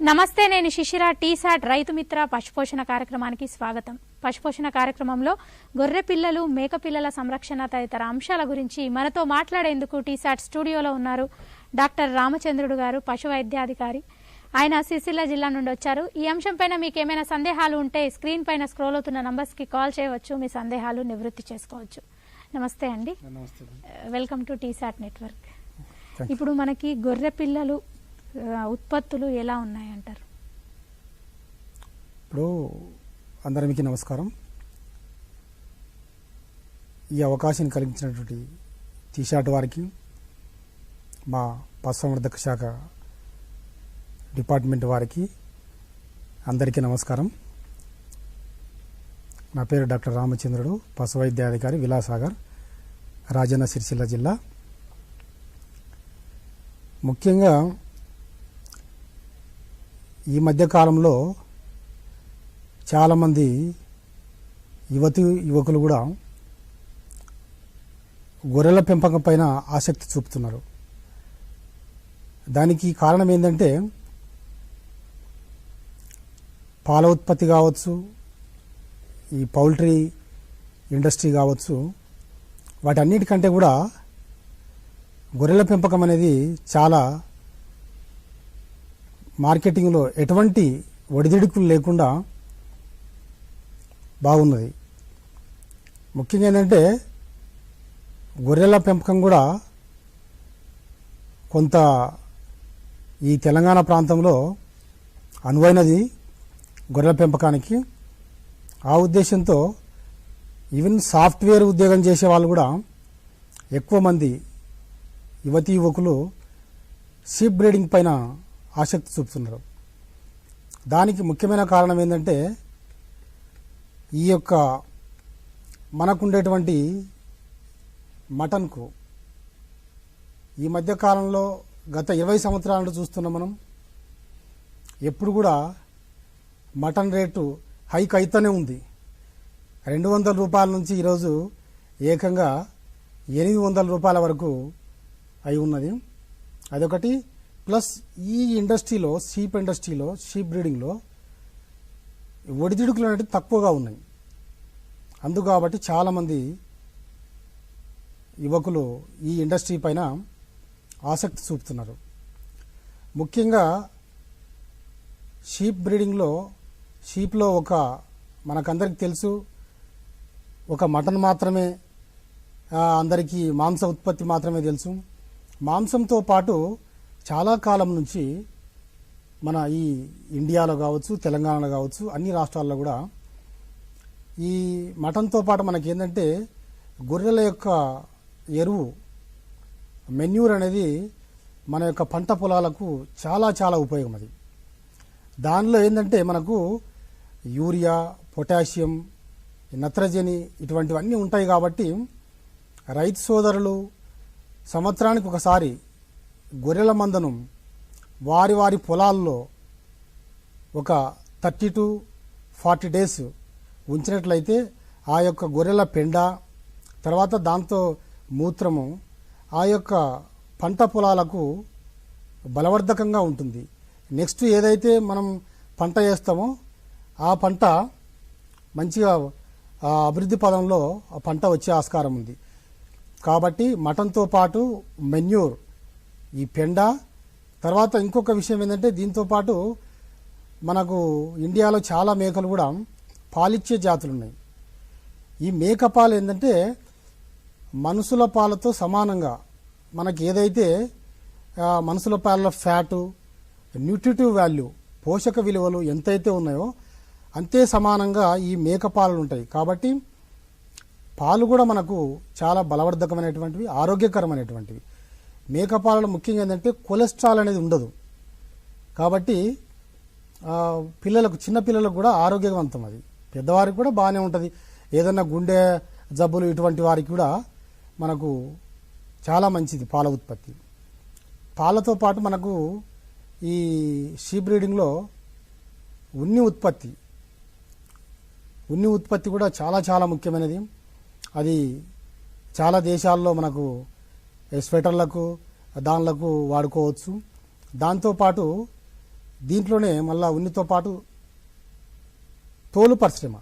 నమస్తే, నేను శిశిర. టీసాట్ రైతు మిత్ర పశుపోషణ కార్యక్రమానికి స్వాగతం. పశుపోషణ కార్యక్రమంలో గొర్రె పిల్లలు, మేక పిల్లల సంరక్షణ తదితర అంశాల గురించి మనతో మాట్లాడేందుకు టీసాట్ స్టూడియోలో ఉన్నారు డాక్టర్ రామచంద్రుడు గారు, పశు వైద్యాధికారి. ఆయన సిరిసిల్ల జిల్లా నుండి వచ్చారు. ఈ అంశం పైన మీకు ఏమైనా సందేహాలు ఉంటే స్క్రీన్ పైన స్క్రోల్ అవుతున్న నంబర్స్కి కాల్ చేయవచ్చు, మీ సందేహాలు నివృత్తి చేసుకోవచ్చు. నమస్తే అండి, వెల్కమ్ టు టీసాట్ నెట్వర్క్. ఇప్పుడు మనకి గొర్రె పిల్లలు ఉత్పత్తులు ఎలా ఉన్నాయంటారు? ఇప్పుడు అందరికి నమస్కారం. ఈ అవకాశం కలిగించినటువంటి టీషాట్ వారికి, మా పశుసంవర్ధక శాఖ డిపార్ట్మెంట్ వారికి అందరికీ నమస్కారం. నా పేరు డాక్టర్ రామచంద్రుడు, పశు వైద్యాధికారి, విలాసాగర్, రాజన్న సిరిసిల్ల జిల్లా. ముఖ్యంగా ఈ మధ్యకాలంలో చాలామంది యువకులు కూడా గొర్రెల పెంపకం పైన ఆసక్తి చూపుతున్నారు. దానికి కారణం ఏంటంటే పాల ఉత్పత్తి కావచ్చు, ఈ పౌల్ట్రీ ఇండస్ట్రీ కావచ్చు, వాటన్నిటికంటే కూడా గొర్రెల పెంపకం అనేది చాలా మార్కెటింగ్లో ఎటువంటి ఒడిదుడుకులు లేకుండా బాగున్నది. ముఖ్యంగా ఏంటంటే గొర్రెల పెంపకం కూడా కొంత ఈ తెలంగాణ ప్రాంతంలో అనువైనది గొర్రెల పెంపకానికి. ఆ ఉద్దేశంతో ఈవెన్ సాఫ్ట్వేర్ ఉద్యోగం చేసే వాళ్ళు కూడా ఎక్కువ మంది యువకులు షీప్ బ్రీడింగ్ పైన ఆసక్తి చూపుతున్నారు. దానికి ముఖ్యమైన కారణం ఏంటంటే ఈ యొక్క మనకుండేటువంటి మటన్కు ఈ మధ్యకాలంలో గత 20 సంవత్సరాల నుండి చూస్తున్నాం మనం, ఎప్పుడు కూడా మటన్ రేటు హైక్ అయితేనే ఉంది. 200 రూపాయల నుంచి ఈరోజు ఏకంగా 800 రూపాయల వరకు అయి ఉన్నది. అదొకటి. ప్లస్ ఈ ఇండస్ట్రీలో, షీప్ బ్రీడింగ్లో ఒడిదుడుకులు అనేవి తక్కువగా ఉన్నాయి. అందుకు కాబట్టి చాలామంది యువకులు ఈ ఇండస్ట్రీ పైన ఆసక్తి చూపుతున్నారు. ముఖ్యంగా షీప్ బ్రీడింగ్లో, షీప్లో మనకందరికి తెలుసు, ఒక మటన్ మాత్రమే, అందరికీ మాంస ఉత్పత్తి మాత్రమే తెలుసు. మాంసంతో పాటు చాలా కాలం నుంచి మన ఈ ఇండియాలో కావచ్చు, తెలంగాణలో కావచ్చు, అన్ని రాష్ట్రాల్లో కూడా ఈ మటన్తో పాటు మనకి ఏంటంటే గొర్రెల యొక్క ఎరువు, మెన్యూర్ అనేది మన యొక్క పంట పొలాలకు చాలా చాలా ఉపయోగం. అది దానిలో ఏంటంటే మనకు యూరియా, పొటాషియం, నత్రజని ఇటువంటివన్నీ ఉంటాయి. కాబట్టి రైతు సోదరులు సంవత్సరానికి ఒకసారి గొర్రెల మందను వారి పొలాల్లో ఒక 30 to 40 డేస్ ఉంచినట్లయితే ఆ యొక్క గొర్రెల పెండ, తర్వాత దాంతో మూత్రము ఆ యొక్క పంట పొలాలకు బలవర్ధకంగా ఉంటుంది. నెక్స్ట్ ఏదైతే మనం పంట వేస్తామో ఆ పంట మంచిగా అభివృద్ధి పదంలో ఆ పంట వచ్చే ఆస్కారం ఉంది. కాబట్టి మటన్తో పాటు మెన్యూర్, ఈ పెండ, తర్వాత ఇంకొక విషయం ఏంటంటే దీంతో పాటు మనకు ఇండియాలో చాలా మేకలు కూడా పాలిచ్చే జాతులు ఉన్నాయి. ఈ మేక పాలు ఏంటంటే మనుషుల పాలతో సమానంగా మనకి ఏదైతే మనుషుల పాలలో ఫ్యాటు, న్యూట్రిటివ్ వాల్యూ, పోషక విలువలు ఎంతైతే ఉన్నాయో అంతే సమానంగా ఈ మేక పాలు ఉంటాయి. కాబట్టి పాలు కూడా మనకు చాలా బలవర్ధకమైనటువంటివి, ఆరోగ్యకరమైనటువంటివి. మేకపాలలో ముఖ్యంగా ఏంటంటే కొలెస్ట్రాల్ అనేది ఉండదు. కాబట్టి పిల్లలకు, చిన్న పిల్లలకు కూడా ఆరోగ్యవంతం. అది పెద్దవారికి కూడా బాగానే ఉంటుంది. ఏదన్నా గుండె జబ్బులు ఇటువంటి వారికి కూడా మనకు చాలా మంచిది పాల ఉత్పత్తి. పాలతో పాటు మనకు ఈ షీప్ బ్రీడింగ్లో ఉన్ని ఉత్పత్తి కూడా చాలా చాలా ముఖ్యమైనది. అది చాలా దేశాల్లో మనకు స్వెటర్లకు, దానిలకు వాడుకోవచ్చు. దాంతోపాటు దీంట్లోనే మళ్ళా ఉన్నితో పాటు తోలు పరిశ్రమ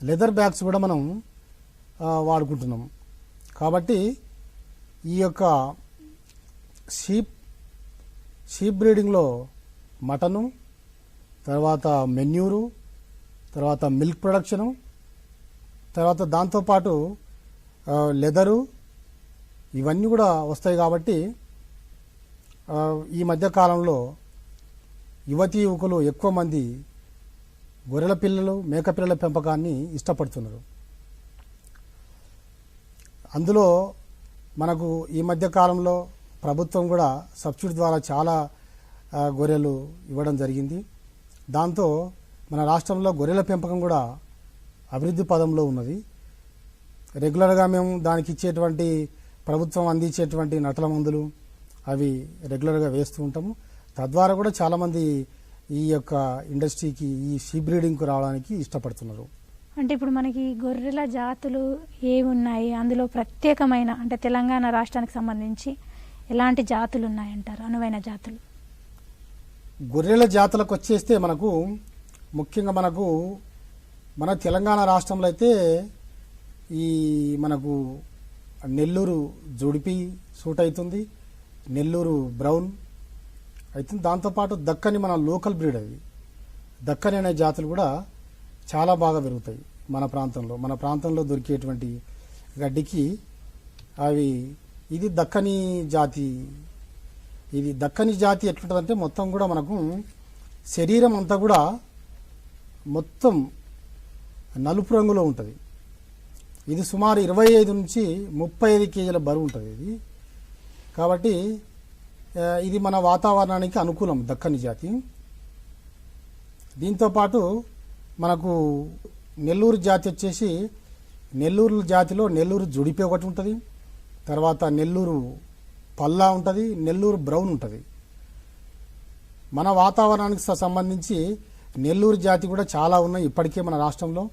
లెదర్ బ్యాగ్స్ కూడా మనం వాడుకుంటున్నాం. కాబట్టి ఈ యొక్క షీప్ బ్రీడింగ్లో మటను, తర్వాత మెన్యూరు, తర్వాత మిల్క్ ప్రొడక్షను, తర్వాత దాంతోపాటు లెదరు ఇవన్నీ కూడా వస్తాయి. కాబట్టి ఈ మధ్య కాలంలో యువతీ యువకులు ఎక్కువ మంది గొర్రెల పిల్లలు, మేక పిల్లల పెంపకాన్ని ఇష్టపడుతున్నారు. అందులో మనకు ఈ మధ్య కాలంలో ప్రభుత్వం కూడా సబ్సిడీ ద్వారా చాలా గొర్రెలు ఇవ్వడం జరిగింది. దాంతో మన రాష్ట్రంలో గొర్రెల పెంపకం కూడా అభివృద్ధి పదంలో ఉన్నది. రెగ్యులర్గా మేము దానికి ఇచ్చేటువంటి ప్రభుత్వం అందించేటువంటి నటల మందులు అవి రెగ్యులర్గా వేస్తూ ఉంటాము. తద్వారా కూడా చాలామంది ఈ యొక్క ఇండస్ట్రీకి, ఈ షీప్ బ్రీడింగ్కి రావడానికి ఇష్టపడుతున్నారు. అంటే ఇప్పుడు మనకి గొర్రెల జాతులు ఏమున్నాయి, అందులో ప్రత్యేకమైన అంటే తెలంగాణ రాష్ట్రానికి సంబంధించి ఎలాంటి జాతులు ఉన్నాయంటారు, అనువైన జాతులు? గొర్రెల జాతులకు వచ్చేస్తే మనకు ముఖ్యంగా మన తెలంగాణ రాష్ట్రంలో అయితే ఈ మనకు నెల్లూరు జుడిపి సూట్ అవుతుంది, నెల్లూరు బ్రౌన్ అవుతుంది. దాంతోపాటు దక్కని మన లోకల్ బ్రీడ్ అది దక్కని అనే జాతులు కూడా చాలా బాగా పెరుగుతాయి మన ప్రాంతంలో దొరికేటువంటి గడ్డికి అవి. ఇది దక్కని జాతి. ఎట్లుంటుందంటే మొత్తం కూడా మనకు శరీరం అంతా కూడా మొత్తం నలుపు రంగులో ఉంటుంది. ఇది సుమారు 25 నుంచి 35 కేజీల బరువు ఉంటుంది ఇది. కాబట్టి ఇది మన వాతావరణానికి అనుకూలం దక్కని జాతి. దీంతోపాటు మనకు నెల్లూరు జాతి వచ్చేసి నెల్లూరు జాతిలో నెల్లూరు జుడిపి ఒకటి ఉంటుంది, తర్వాత నెల్లూరు పల్లా ఉంటుంది, నెల్లూరు బ్రౌన్ ఉంటుంది. మన వాతావరణానికి సంబంధించి నెల్లూరు జాతి కూడా చాలా ఉన్నాయి ఇప్పటికే మన రాష్ట్రంలో.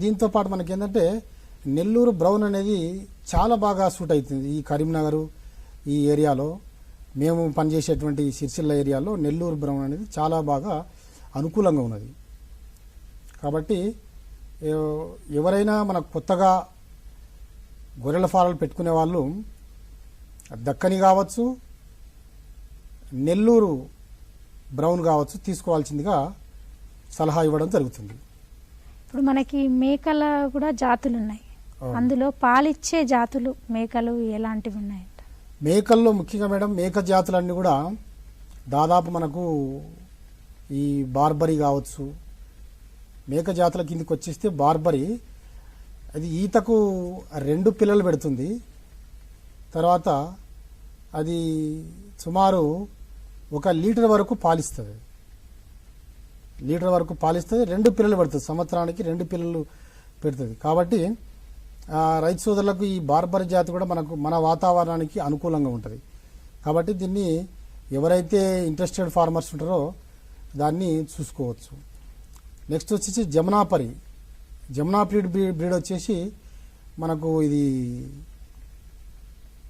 దీంతోపాటు మనకి ఏంటంటే నెల్లూరు బ్రౌన్ అనేది చాలా బాగా సూట్ అవుతుంది. ఈ కరీంనగర్ ఈ ఏరియాలో, మేము పనిచేసేటువంటి సిరిసిల్ల ఏరియాలో నెల్లూరు బ్రౌన్ అనేది చాలా బాగా అనుకూలంగా ఉన్నది. కాబట్టి ఎవరైనా మనకు కొత్తగా గొర్రెల ఫారాలు పెట్టుకునే వాళ్ళు దక్కని కావచ్చు, నెల్లూరు బ్రౌన్ కావచ్చు తీసుకోవాల్సిందిగా సలహా ఇవ్వడం జరుగుతుంది. ఇప్పుడు మనకి మేకల కూడా జాతులు ఉన్నాయి, అందులో పాలిచ్చే జాతులు మేకలు ఎలాంటివి ఉన్నాయంట? మేకల్లో ముఖ్యంగా మేడం మేక జాతులన్నీ కూడా దాదాపు మనకు ఈ బార్బరీ కావచ్చు, మేక జాతుల కిందకి వచ్చేస్తే బార్బరీ అది ఈతకు 2 పిల్లలు పెడుతుంది. తర్వాత అది సుమారు 1 లీటర్ వరకు పాలిస్తుంది. 2 పిల్లలు పెడుతుంది, సంవత్సరానికి 2 పిల్లలు పెడుతుంది. కాబట్టి రైతు సోదరులకు ఈ బార్బరీ జాతి కూడా మన వాతావరణానికి అనుకూలంగా ఉంటుంది. కాబట్టి దీన్ని ఎవరైతే ఇంట్రెస్టెడ్ ఫార్మర్స్ ఉంటారో దాన్ని చూసుకోవచ్చు. నెక్స్ట్ వచ్చేసి జమునాపరి బ్రీడ్ వచ్చేసి మనకు ఇది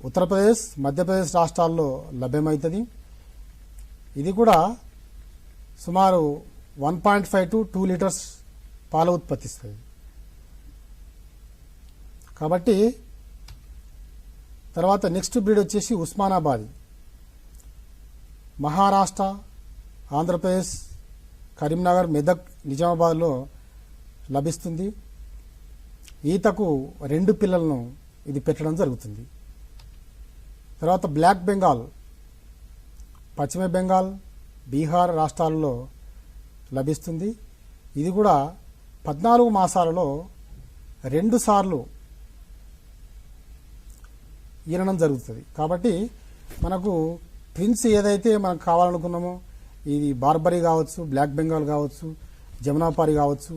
ఉత్తరప్రదేశ్, మధ్యప్రదేశ్ రాష్ట్రాల్లో లభ్యమవుతుంది. ఇది కూడా సుమారు 1.5 to 2 లీటర్స్ పాల ఉత్పత్తిస్తుంది. కాబట్టి తర్వాత నెక్స్ట్ బ్రీడ్ వచ్చేసి ఉస్మానాబాదీ. మహారాష్ట్ర, ఆంధ్రప్రదేశ్, కరీంనగర్, మెదక్, నిజామాబాద్లో లభిస్తుంది. ఈతకు 2 పిల్లలను ఇది పెట్టడం జరుగుతుంది. తర్వాత బ్లాక్ బెంగాల్ పశ్చిమ బెంగాల్, బీహార్ రాష్ట్రాల్లో లభిస్తుంది. ఇది కూడా 14 మాసాలలో 2 సార్లు ఈనడం జరుగుతుంది. కాబట్టి మనకు ట్విన్స్ ఏదైతే మనకు కావాలనుకున్నామో ఇది బార్బరీ కావచ్చు, బ్లాక్ బెంగాల్ కావచ్చు, జమునాపారి కావచ్చు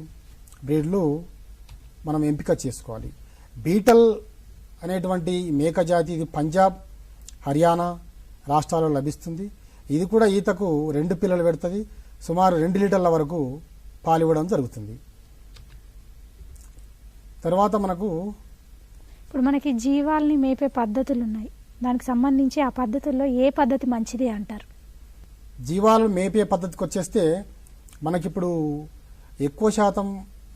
బ్రీడ్లు మనం ఎంపిక చేసుకోవాలి. బీటల్ అనేటువంటి మేక జాతి ఇది పంజాబ్, హర్యానా రాష్ట్రాల్లో లభిస్తుంది. ఇది కూడా ఈతకు 2 పిల్లలు పెడుతుంది, సుమారు 2 లీటర్ల వరకు పాలివ్వడం జరుగుతుంది. తర్వాత ఇప్పుడు మనకి జీవాల్ని మేపే పద్ధతులు ఉన్నాయి, దానికి సంబంధించి ఆ పద్ధతుల్లో ఏ పద్ధతి మంచిది అంటారు? జీవాలు మేపే పద్ధతికి వచ్చేస్తే మనకిప్పుడు ఎక్కువ శాతం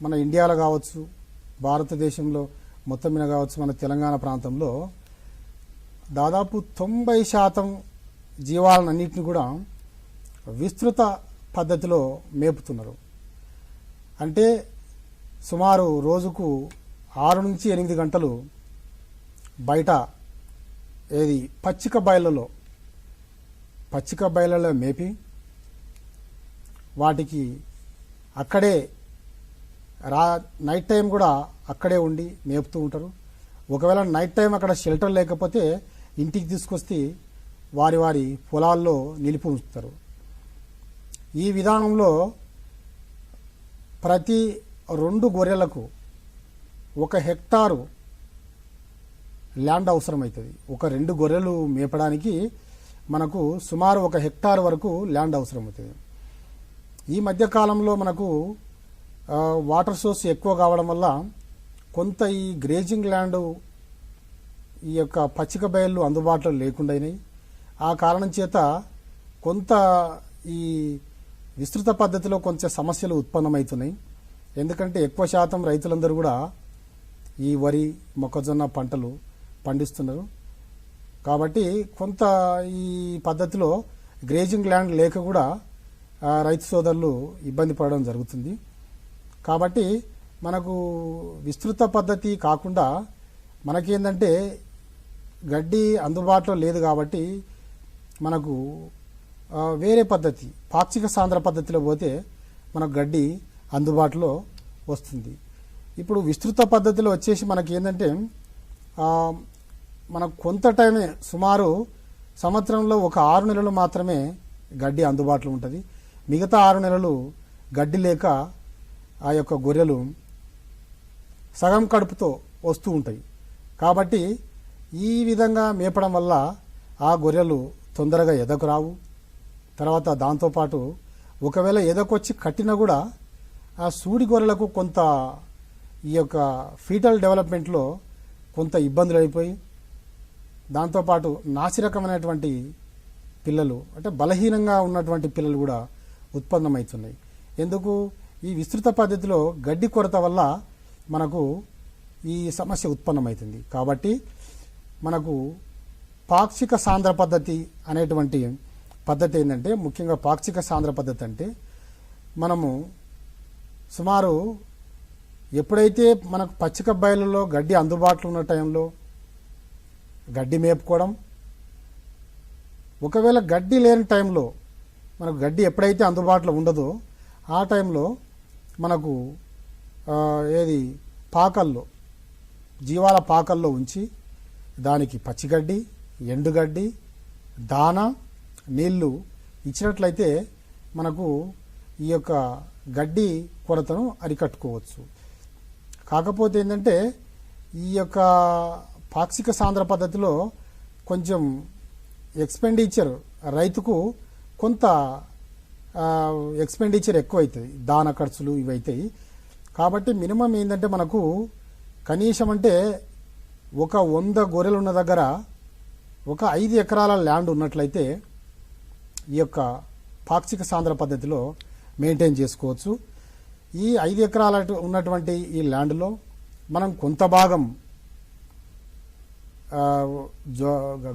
మన ఇండియాలో కావచ్చు, భారతదేశంలో మొత్తం మీద కావచ్చు, మన తెలంగాణ ప్రాంతంలో దాదాపు 90% జీవాలన్నింటినీ కూడా విస్తృత పద్ధతిలో మేపుతున్నారు. అంటే సుమారు రోజుకు 6 నుంచి 8 గంటలు బయట పచ్చిక బయళ్ళలో మేపి వాటికి అక్కడే నైట్ టైం కూడా అక్కడే ఉండి మేపుతూ ఉంటారు. ఒకవేళ నైట్ టైం అక్కడ షెల్టర్ లేకపోతే ఇంటికి తీసుకొస్తే వారి వారి పొలాల్లో నిలిపి ఉంచుతారు. ఈ విధానంలో ప్రతి 2 గొర్రెలకు 1 హెక్టారు ల్యాండ్ అవసరమవుతుంది. ఒక 2 గొర్రెలు మేపడానికి మనకు సుమారు 1 హెక్టార్ వరకు ల్యాండ్ అవసరమవుతుంది. ఈ మధ్యకాలంలో మనకు వాటర్ సోర్స్ ఎక్కువ కావడం వల్ల కొంత ఈ గ్రేజింగ్ ల్యాండ్, ఈ యొక్క పచ్చిక బయళ్ళు అందుబాటులో లేకుండాయినాయి. ఆ కారణం చేత కొంత ఈ విస్తృత పద్ధతిలో కొంచెం సమస్యలు ఉత్పన్నమవుతున్నాయి. ఎందుకంటే ఎక్కువ శాతం రైతులందరూ కూడా ఈ వరి, మొక్కజొన్న పంటలు పండిస్తున్నారు. కాబట్టి కొంత ఈ పద్ధతిలో గ్రేజింగ్ ల్యాండ్ లేక కూడా రైతు సోదరులు ఇబ్బంది పడడం జరుగుతుంది. కాబట్టి మనకు విస్తృత పద్ధతి కాకుండా మనకేందంటే గడ్డి అందుబాటులో లేదు కాబట్టి మనకు వేరే పద్ధతి పాక్షిక సాంద్ర పద్ధతిలో పోతే మనకు గడ్డి అందుబాటులో వస్తుంది. ఇప్పుడు విస్తృత పద్ధతిలో వచ్చేసి మనకి ఏంటంటే మనకు కొంత టైమే, సుమారు సంవత్సరంలో ఒక 6 నెలలు మాత్రమే గడ్డి అందుబాటులో ఉంటుంది. మిగతా 6 నెలలు గడ్డి లేక ఆ యొక్క గొర్రెలు సగం కడుపుతో వస్తూ ఉంటాయి. కాబట్టి ఈ విధంగా మేపడం వల్ల ఆ గొర్రెలు తొందరగా ఎదకు రావు. తర్వాత దాంతోపాటు ఒకవేళ ఎదకొచ్చి కట్టినా కూడా ఆ సూడి గొర్రెలకు కొంత ఈ యొక్క ఫీటల్ డెవలప్మెంట్లో కొంత ఇబ్బందులు అయిపోయి దాంతోపాటు నాసిరకమైనటువంటి పిల్లలు, అంటే బలహీనంగా ఉన్నటువంటి పిల్లలు కూడా ఉత్పన్నమవుతున్నాయి. ఎందుకు? ఈ విస్తృత పద్ధతిలో గడ్డి కొరత వల్ల మనకు ఈ సమస్య ఉత్పన్నమవుతుంది. కాబట్టి మనకు పాక్షిక సాంద్ర పద్ధతి అనేటువంటి పద్ధతి ఏంటంటే, ముఖ్యంగా పాక్షిక సాంద్ర పద్ధతి అంటే మనము సుమారు ఎప్పుడైతే మనకు పచ్చిక బయలులో గడ్డి అందుబాటులో ఉన్న టైంలో గడ్డి మేపుకోవడం, ఒకవేళ గడ్డి లేని టైంలో మనకు గడ్డి ఎప్పుడైతే అందుబాటులో ఉండదో ఆ టైంలో మనకు పాకల్లో, జీవాల పాకల్లో ఉంచి దానికి పచ్చిగడ్డి, ఎండుగడ్డి, దాన, నీళ్లు ఇచ్చినట్లయితే మనకు ఈ యొక్క గడ్డి కొరతను అరికట్టుకోవచ్చు. కాకపోతే ఏంటంటే ఈ యొక్క పాక్షిక సాంద్ర పద్ధతిలో కొంచెం ఎక్స్పెండిచర్, రైతుకు కొంత ఎక్స్పెండిచర్ ఎక్కువ అవుతుంది, దాన ఖర్చులు ఇవి అవుతాయి. కాబట్టి మినిమం ఏంటంటే మనకు కనీసం అంటే ఒక 100 గొర్రెలు ఉన్న దగ్గర ఒక 5 ఎకరాల ల్యాండ్ ఉన్నట్లయితే ఈ యొక్క పాక్షిక సాంద్ర పద్ధతిలో మెయింటైన్ చేసుకోవచ్చు. ఈ 5 ఎకరాల ఉన్నటువంటి ఈ ల్యాండ్లో మనం కొంత భాగం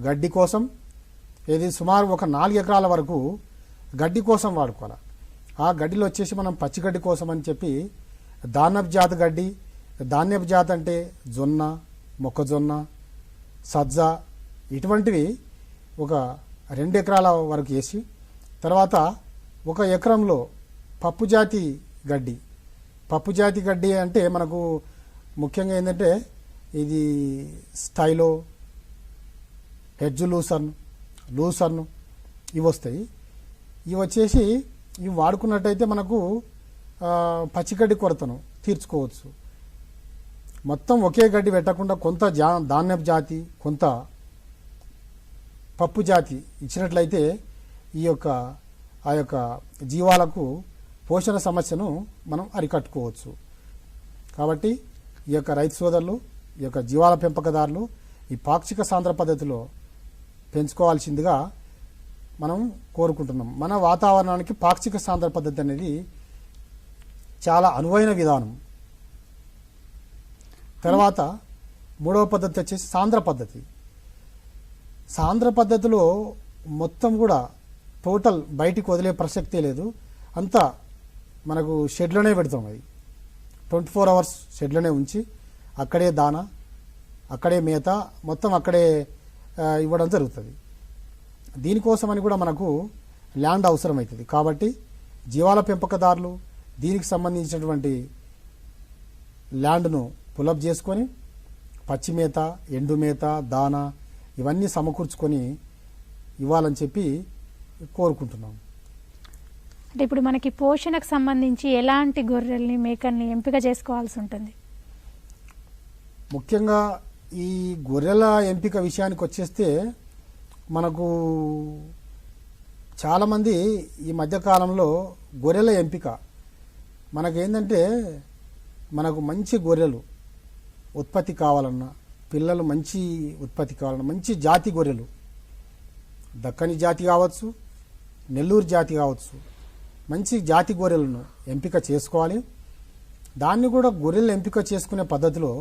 గడ్డి కోసం, సుమారు ఒక 4 ఎకరాల వరకు గడ్డి కోసం వాడుకోవాలి. ఆ గడ్డిలో వచ్చేసి మనం పచ్చిగడ్డి కోసం అని చెప్పి ధాన్యపు జాతి గడ్డి, ధాన్యపు జాతి అంటే జొన్న, మొక్కజొన్న, సజ్జ ఇటువంటివి ఒక 2 ఎకరాల వరకు వేసి, తర్వాత 1 ఎకరంలో పప్పు జాతి గడ్డి అంటే మనకు ముఖ్యంగా ఏంటంటే ఇది స్టైలో, హెడ్జ్ లూసర్ను ఇవి వస్తాయి. ఇవి వచ్చేసి ఇవి వాడుకున్నట్టయితే మనకు పచ్చిగడ్డి కొరతను తీర్చుకోవచ్చు. మొత్తం ఒకే గడ్డి పెట్టకుండా కొంత ధాన్యపు జాతి, కొంత పప్పు జాతి ఇచ్చినట్లయితే ఈ యొక్క ఆ యొక్క జీవాలకు పోషణ సమస్యను మనం అరికట్టుకోవచ్చు. కాబట్టి ఈ యొక్క రైతు సోదరులు, ఈ యొక్క జీవాల పెంపకదారులు ఈ పాక్షిక సాంద్ర పద్ధతిలో పెంచుకోవాల్సిందిగా మనం కోరుకుంటున్నాం. మన వాతావరణానికి పాక్షిక సాంద్ర పద్ధతి అనేది చాలా అనువైన విధానం. తర్వాత మూడవ పద్ధతి వచ్చేసి సాంద్ర పద్ధతి. సాంద్ర పద్ధతిలో మొత్తం కూడా టోటల్ బయటికి వదిలే ప్రసక్తే లేదు, అంతా మనకు షెడ్లోనే పెడతాం. అది 24 అవర్స్ షెడ్లోనే ఉంచి అక్కడే దానా, అక్కడే మేత, మొత్తం అక్కడే ఇవ్వడం జరుగుతుంది. దీనికోసమని కూడా మనకు ల్యాండ్ అవసరమవుతుంది. కాబట్టి జీవాల పెంపకదారులు దీనికి సంబంధించినటువంటి ల్యాండ్ను పులప్ చేసుకొని పచ్చి మేత, ఎండు మేత, దానా ఇవన్నీ సమకూర్చుకొని ఇవ్వాలని చెప్పి కోరుకుంటున్నాం. అంటే ఇప్పుడు మనకి పోషణకు సంబంధించి ఎలాంటి గొర్రెల్ని మేకల్ని ఎంపిక చేసుకోవాల్సి ఉంటుంది? ముఖ్యంగా ఈ గొర్రెల ఎంపిక విషయానికి వచ్చేస్తే మనకు చాలామంది ఈ మధ్యకాలంలో గొర్రెల ఎంపిక మనకేంటంటే మనకు మంచి గొర్రెలు ఉత్పత్తి కావాలన్నా, పిల్లలు మంచి ఉత్పత్తి కావాలన్నా మంచి జాతి గొర్రెలు, దక్కని జాతి కావచ్చు, నెల్లూరు జాతి కావచ్చు, మంచి జాతి గొర్రెలను ఎంపిక చేసుకోవాలి. దాన్ని కూడా గొర్రెలు ఎంపిక చేసుకునే పద్ధతిలో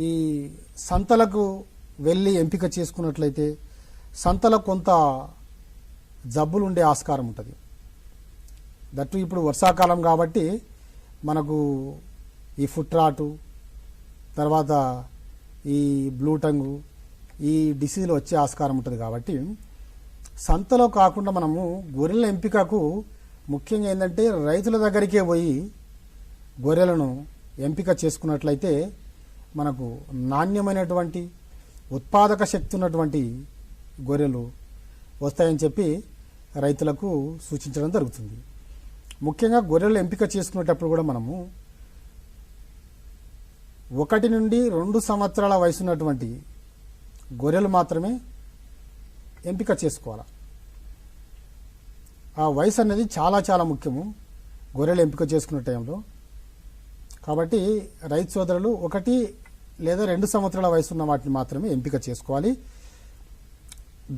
ఈ సంతలకు వెళ్ళి ఎంపిక చేసుకున్నట్లయితే సంతలో కొంత జబ్బులు ఉండే ఆస్కారం ఉంటుంది. దట్టు ఇప్పుడు వర్షాకాలం కాబట్టి మనకు ఈ ఫుట్ రాటు, తర్వాత ఈ బ్లూ టంగు, ఈ డిసీజులు వచ్చే ఆస్కారం ఉంటుంది. కాబట్టి సంతలో కాకుండా మనము గొర్రెల ఎంపికకు ముఖ్యంగా ఏంటంటే రైతుల దగ్గరికే పోయి గొర్రెలను ఎంపిక చేసుకున్నట్లయితే మనకు నాణ్యమైనటువంటి ఉత్పాదక శక్తి ఉన్నటువంటి గొర్రెలు వస్తాయని చెప్పి రైతులకు సూచించడం జరుగుతుంది. ముఖ్యంగా గొర్రెలు ఎంపిక చేసుకునేటప్పుడు కూడా మనము 1 నుండి 2 సంవత్సరాల వయసున్నటువంటి గొర్రెలు మాత్రమే ఎంపిక చేసుకోవాలి. ఆ వయసు అనేది చాలా చాలా ముఖ్యము గొర్రెలు ఎంపిక చేసుకునే టైంలో. కాబట్టి రైతు సోదరులు 1 లేదా 2 సంవత్సరాల వయసు ఉన్న వాటిని మాత్రమే ఎంపిక చేసుకోవాలి.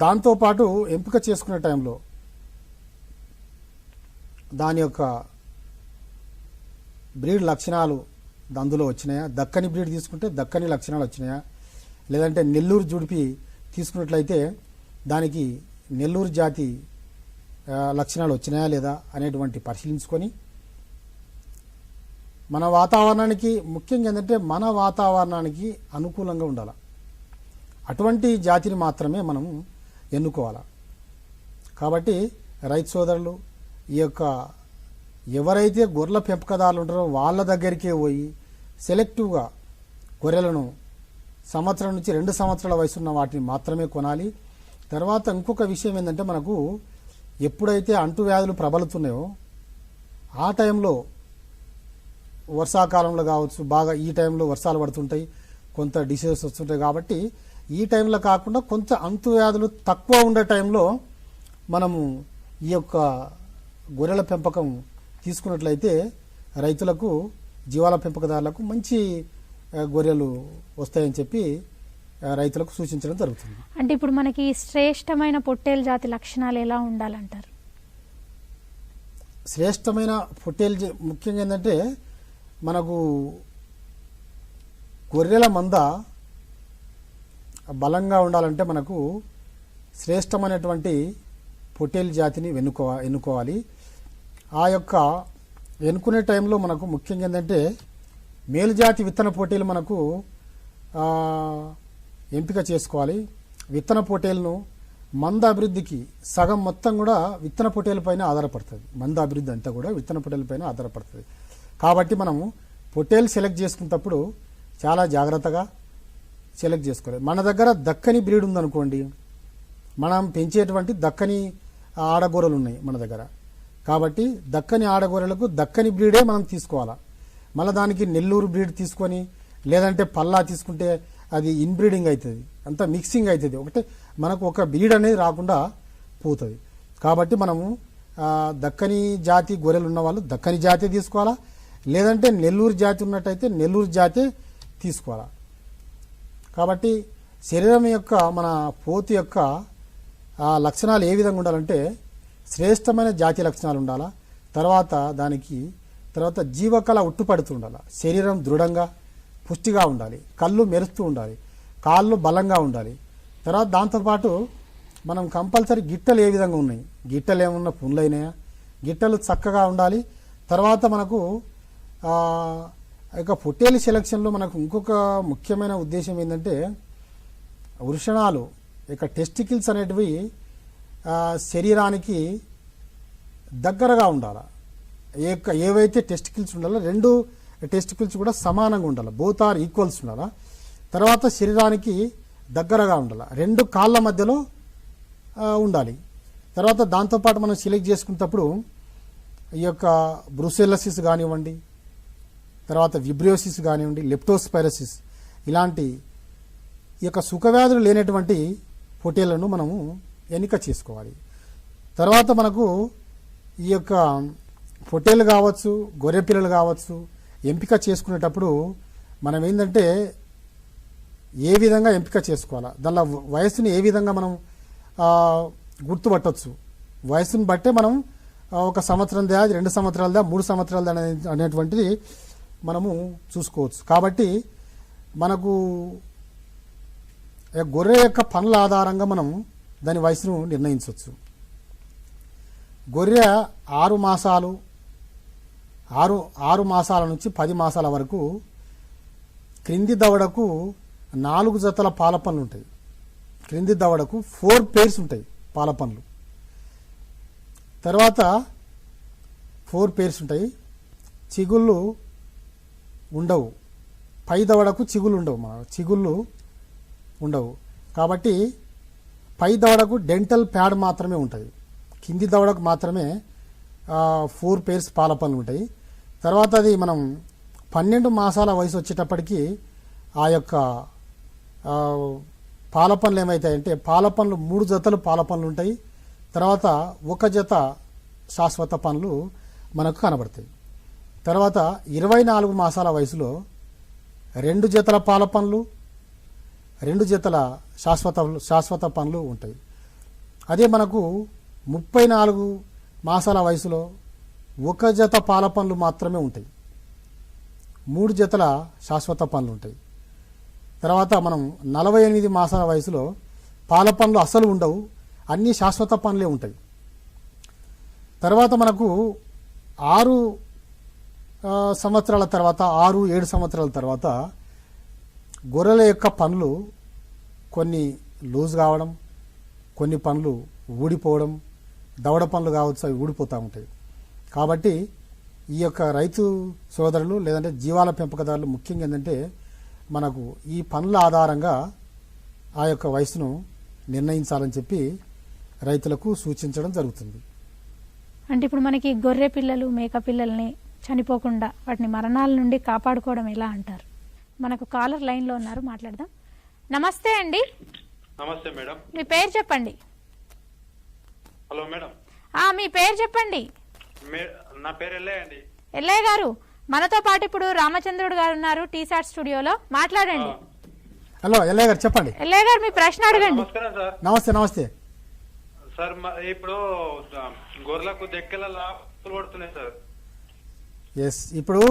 దాంతోపాటు ఎంపిక చేసుకునే టైంలో దాని యొక్క బ్రీడ్ లక్షణాలు అందులో వచ్చినాయా, దక్కని బ్రీడ్ తీసుకుంటే దక్కని లక్షణాలు వచ్చినాయా, లేదంటే నెల్లూరు జుడిపి తీసుకున్నట్లయితే దానికి నెల్లూరు జాతి లక్షణాలు వచ్చినాయా లేదా అనేటువంటి పరిశీలించుకొని మన వాతావరణానికి ముఖ్యంగా ఏంటంటే మన వాతావరణానికి అనుకూలంగా ఉండాలి. అటువంటి జాతిని మాత్రమే మనం ఎన్నుకోవాలి. కాబట్టి రైతు సోదరులు ఈ యొక్క ఎవరైతే గొర్రెల పెంపకదారులు ఉంటారో వాళ్ళ దగ్గరికే పోయి సెలెక్టివ్గా గొర్రెలను సంవత్సరం నుంచి 2 సంవత్సరాల వయసు ఉన్న వాటిని మాత్రమే కొనాలి. తర్వాత ఇంకొక విషయం ఏంటంటే మనకు ఎప్పుడైతే అంటువ్యాధులు ప్రబలుతున్నాయో ఆ టైంలో వర్షాకాలంలో కావచ్చు, బాగా ఈ టైంలో వర్షాలు పడుతుంటాయి, కొంత డిసీజెస్ వస్తుంటాయి. కాబట్టి ఈ టైంలో కాకుండా కొంత అంటువ్యాధులు తక్కువ ఉండే టైంలో మనము ఈ యొక్క గొర్రెల పెంపకం తీసుకున్నట్లయితే రైతులకు, జీవాల పెంపకదారులకు మంచి గొర్రెలు వస్తాయని చెప్పి రైతులకు సూచించడం జరుగుతుంది. అంటే ఇప్పుడు మనకి శ్రేష్టమైన పొట్టేలు జాతి లక్షణాలు ఎలా ఉండాలంటారు? శ్రేష్టమైన పొట్టేలు ముఖ్యంగా ఏంటంటే మనకు గొర్రెల మంద బలంగా ఉండాలంటే మనకు శ్రేష్టమైనటువంటి పొట్టేలు జాతిని ఎన్నుకోవాలి. ఆ యొక్క ఎన్నుకునే టైంలో మనకు ముఖ్యంగా ఏంటంటే మేలుజాతి విత్తన పోటీలు మనకు ఎంపిక చేసుకోవాలి. విత్తన పోటీలను మంద అభివృద్ధికి సగం మొత్తం కూడా విత్తన పొట్టేలపైన ఆధారపడుతుంది. మంద అభివృద్ధి అంతా కూడా విత్తన పొట్టేలపైన ఆధారపడుతుంది. కాబట్టి మనము పొట్టేలు సెలెక్ట్ చేసుకునేటప్పుడు చాలా జాగ్రత్తగా సెలెక్ట్ చేసుకోవాలి. మన దగ్గర దక్కని బ్రీడ్ ఉందనుకోండి, మనం పెంచేటువంటి దక్కని ఆడగొర్రెలు ఉన్నాయి మన దగ్గర. కాబట్టి దక్కని ఆడగొర్రెలకు దక్కని బ్రీడే మనం తీసుకోవాలా. మళ్ళీ దానికి నెల్లూరు బ్రీడ్ తీసుకొని లేదంటే పల్లా తీసుకుంటే అది ఇన్బ్రీడింగ్ అవుతుంది, అంతా మిక్సింగ్ అవుతుంది. ఒకటే మనకు ఒక బ్రీడ్ అనేది రాకుండా పోతుంది. కాబట్టి మనము దక్కని జాతి గొర్రెలు ఉన్న వాళ్ళు దక్కని జాతే తీసుకోవాలా, లేదంటే నెల్లూరు జాతి ఉన్నట్టయితే నెల్లూరు జాతే తీసుకోవాలా. కాబట్టి శరీరం యొక్క మన పోతు యొక్క లక్షణాలు ఏ విధంగా ఉండాలంటే శ్రేష్టమైన జాతి లక్షణాలు ఉండాలా. తర్వాత జీవకళ ఉట్టుపడుతూ ఉండాలి. శరీరం దృఢంగా పుష్టిగా ఉండాలి. కళ్ళు మెరుస్తూ ఉండాలి. కాళ్ళు బలంగా ఉండాలి. తర్వాత దాంతోపాటు మనం కంపల్సరీ గిట్టలు ఏ విధంగా ఉన్నాయి, గిట్టలు ఏమన్నా పుండ్లైనాయా, గిట్టలు చక్కగా ఉండాలి. తర్వాత మనకు ఇక పొట్టేలు సెలక్షన్లో మనకు ఇంకొక ముఖ్యమైన ఉద్దేశం ఏంటంటే వృషణాలు ఇక టెస్టికిల్స్ అనేటివి శరీరానికి దగ్గరగా ఉండాలి. ఏవైతే టెస్టికిల్స్ ఉండాలో 2 టెస్టికిల్స్ కూడా సమానంగా ఉండాలి. బోత్ ఆర్ ఈక్వల్స్ ఉండాలి. తర్వాత శరీరానికి దగ్గరగా ఉండాలి. 2 కాళ్ళ మధ్యలో ఉండాలి. తర్వాత దాంతోపాటు మనం సెలెక్ట్ చేసుకునేటప్పుడు ఈ యొక్క బ్రూసెల్లోసిస్ కానివ్వండి, తర్వాత విబ్రియోసిస్ కానివ్వండి, లెప్టోస్పైరోసిస్ ఇలాంటి ఈ యొక్క సుఖవ్యాధులు లేనటువంటి పొట్టేళ్లను మనము ఎన్నిక చేసుకోవాలి. తర్వాత మనకు ఈ యొక్క పొట్టేళ్ళు కావచ్చు, గొర్రె పిల్లలు కావచ్చు ఎంపిక చేసుకునేటప్పుడు మనం ఏంటంటే ఏ విధంగా ఎంపిక చేసుకోవాలా, దానిలో వయసుని ఏ విధంగా మనం గుర్తుపట్టవచ్చు. వయసుని బట్టే మనం 1 సంవత్సరందా, 2 సంవత్సరాలదా, 3 సంవత్సరాలదా అనేటువంటిది మనము చూసుకోవచ్చు. కాబట్టి మనకు గొర్రె యొక్క పనుల ఆధారంగా మనం దాని వయసును నిర్ణయించవచ్చు. గొర్రె 6 మాసాల నుంచి 10 మాసాల వరకు క్రింది దవడకు 4 జతల పాల పనులు ఉంటాయి. క్రింది దవడకు 4 pairs ఉంటాయి పాల పనులు. తర్వాత 4 pairs ఉంటాయి. చిగుళ్ళు ఉండవు. పై దవడకు చిగుళ్ళు ఉండవు. కాబట్టి పై దవడకు డెంటల్ ప్యాడ్ మాత్రమే ఉంటుంది. కింది దవడకు మాత్రమే 4 pairs పాల పనులు ఉంటాయి. తర్వాత అది మనం 12 మాసాల వయసు వచ్చేటప్పటికి ఆ యొక్క పాల పనులు ఏమవుతాయంటే పాల పనులు 3 జతలు పాల పనులు ఉంటాయి. తర్వాత 1 జత శాశ్వత పనులు మనకు కనబడతాయి. తర్వాత 24 మాసాల వయసులో 2 జతల పాల పనులు, 2 జతల శాశ్వత పనులు ఉంటాయి. అదే మనకు 34 మాసాల వయసులో 1 జత పాల పనులు మాత్రమే ఉంటాయి. 3 జతల శాశ్వత పనులు ఉంటాయి. తర్వాత మనం 48 మాసాల వయసులో పాల పనులు అసలు ఉండవు, అన్ని శాశ్వత పనులే ఉంటాయి. తర్వాత మనకు 6 సంవత్సరాల తర్వాత 6-7 సంవత్సరాల తర్వాత గొర్రెల యొక్క పనులు కొన్ని లూజ్ కావడం, కొన్ని పనులు ఊడిపోవడం, దవడ పనులు కావచ్చు అవి ఊడిపోతూ ఉంటాయి. కాబట్టి ఈ యొక్క రైతు సోదరులు లేదంటే జీవాల పెంపకదారులు ముఖ్యంగా ఏంటంటే మనకు ఈ పనుల ఆధారంగా ఆ యొక్క వయసును నిర్ణయించాలని చెప్పి రైతులకు సూచించడం జరుగుతుంది. అంటే ఇప్పుడు మనకి గొర్రె పిల్లలు, మేక పిల్లల్ని చనిపోకుండా వాటిని మరణాల నుండి కాపాడుకోవడం ఎలా అంటారు? మనకు కాలర్ లైన్లో ఉన్నారు, మాట్లాడదాం. నమస్తే అండి. నమస్తే మేడం. మీ పేరు చెప్పండి. Hello madam. మీ పేరు చెప్పండి. నా పేరు ఎల్లయ్య అండి. ఎల్లయ్య గారు, మనతో పాటు ఇప్పుడు రామచంద్రుడు గారు ఉన్నారు టీసాట్ స్టూడియోలో, మాట్లాడండి. హలో ఎల్లయ్య గారు, చెప్పండి. ఎల్లయ్య గారు, మీ ప్రశ్న అడగండి. నమస్కారం సార్. నమస్తే సార్ ఇప్పుడు గొర్రెలకు దెక్కల పడుతున్నాయి సార్. ఎస్, ఇప్పుడు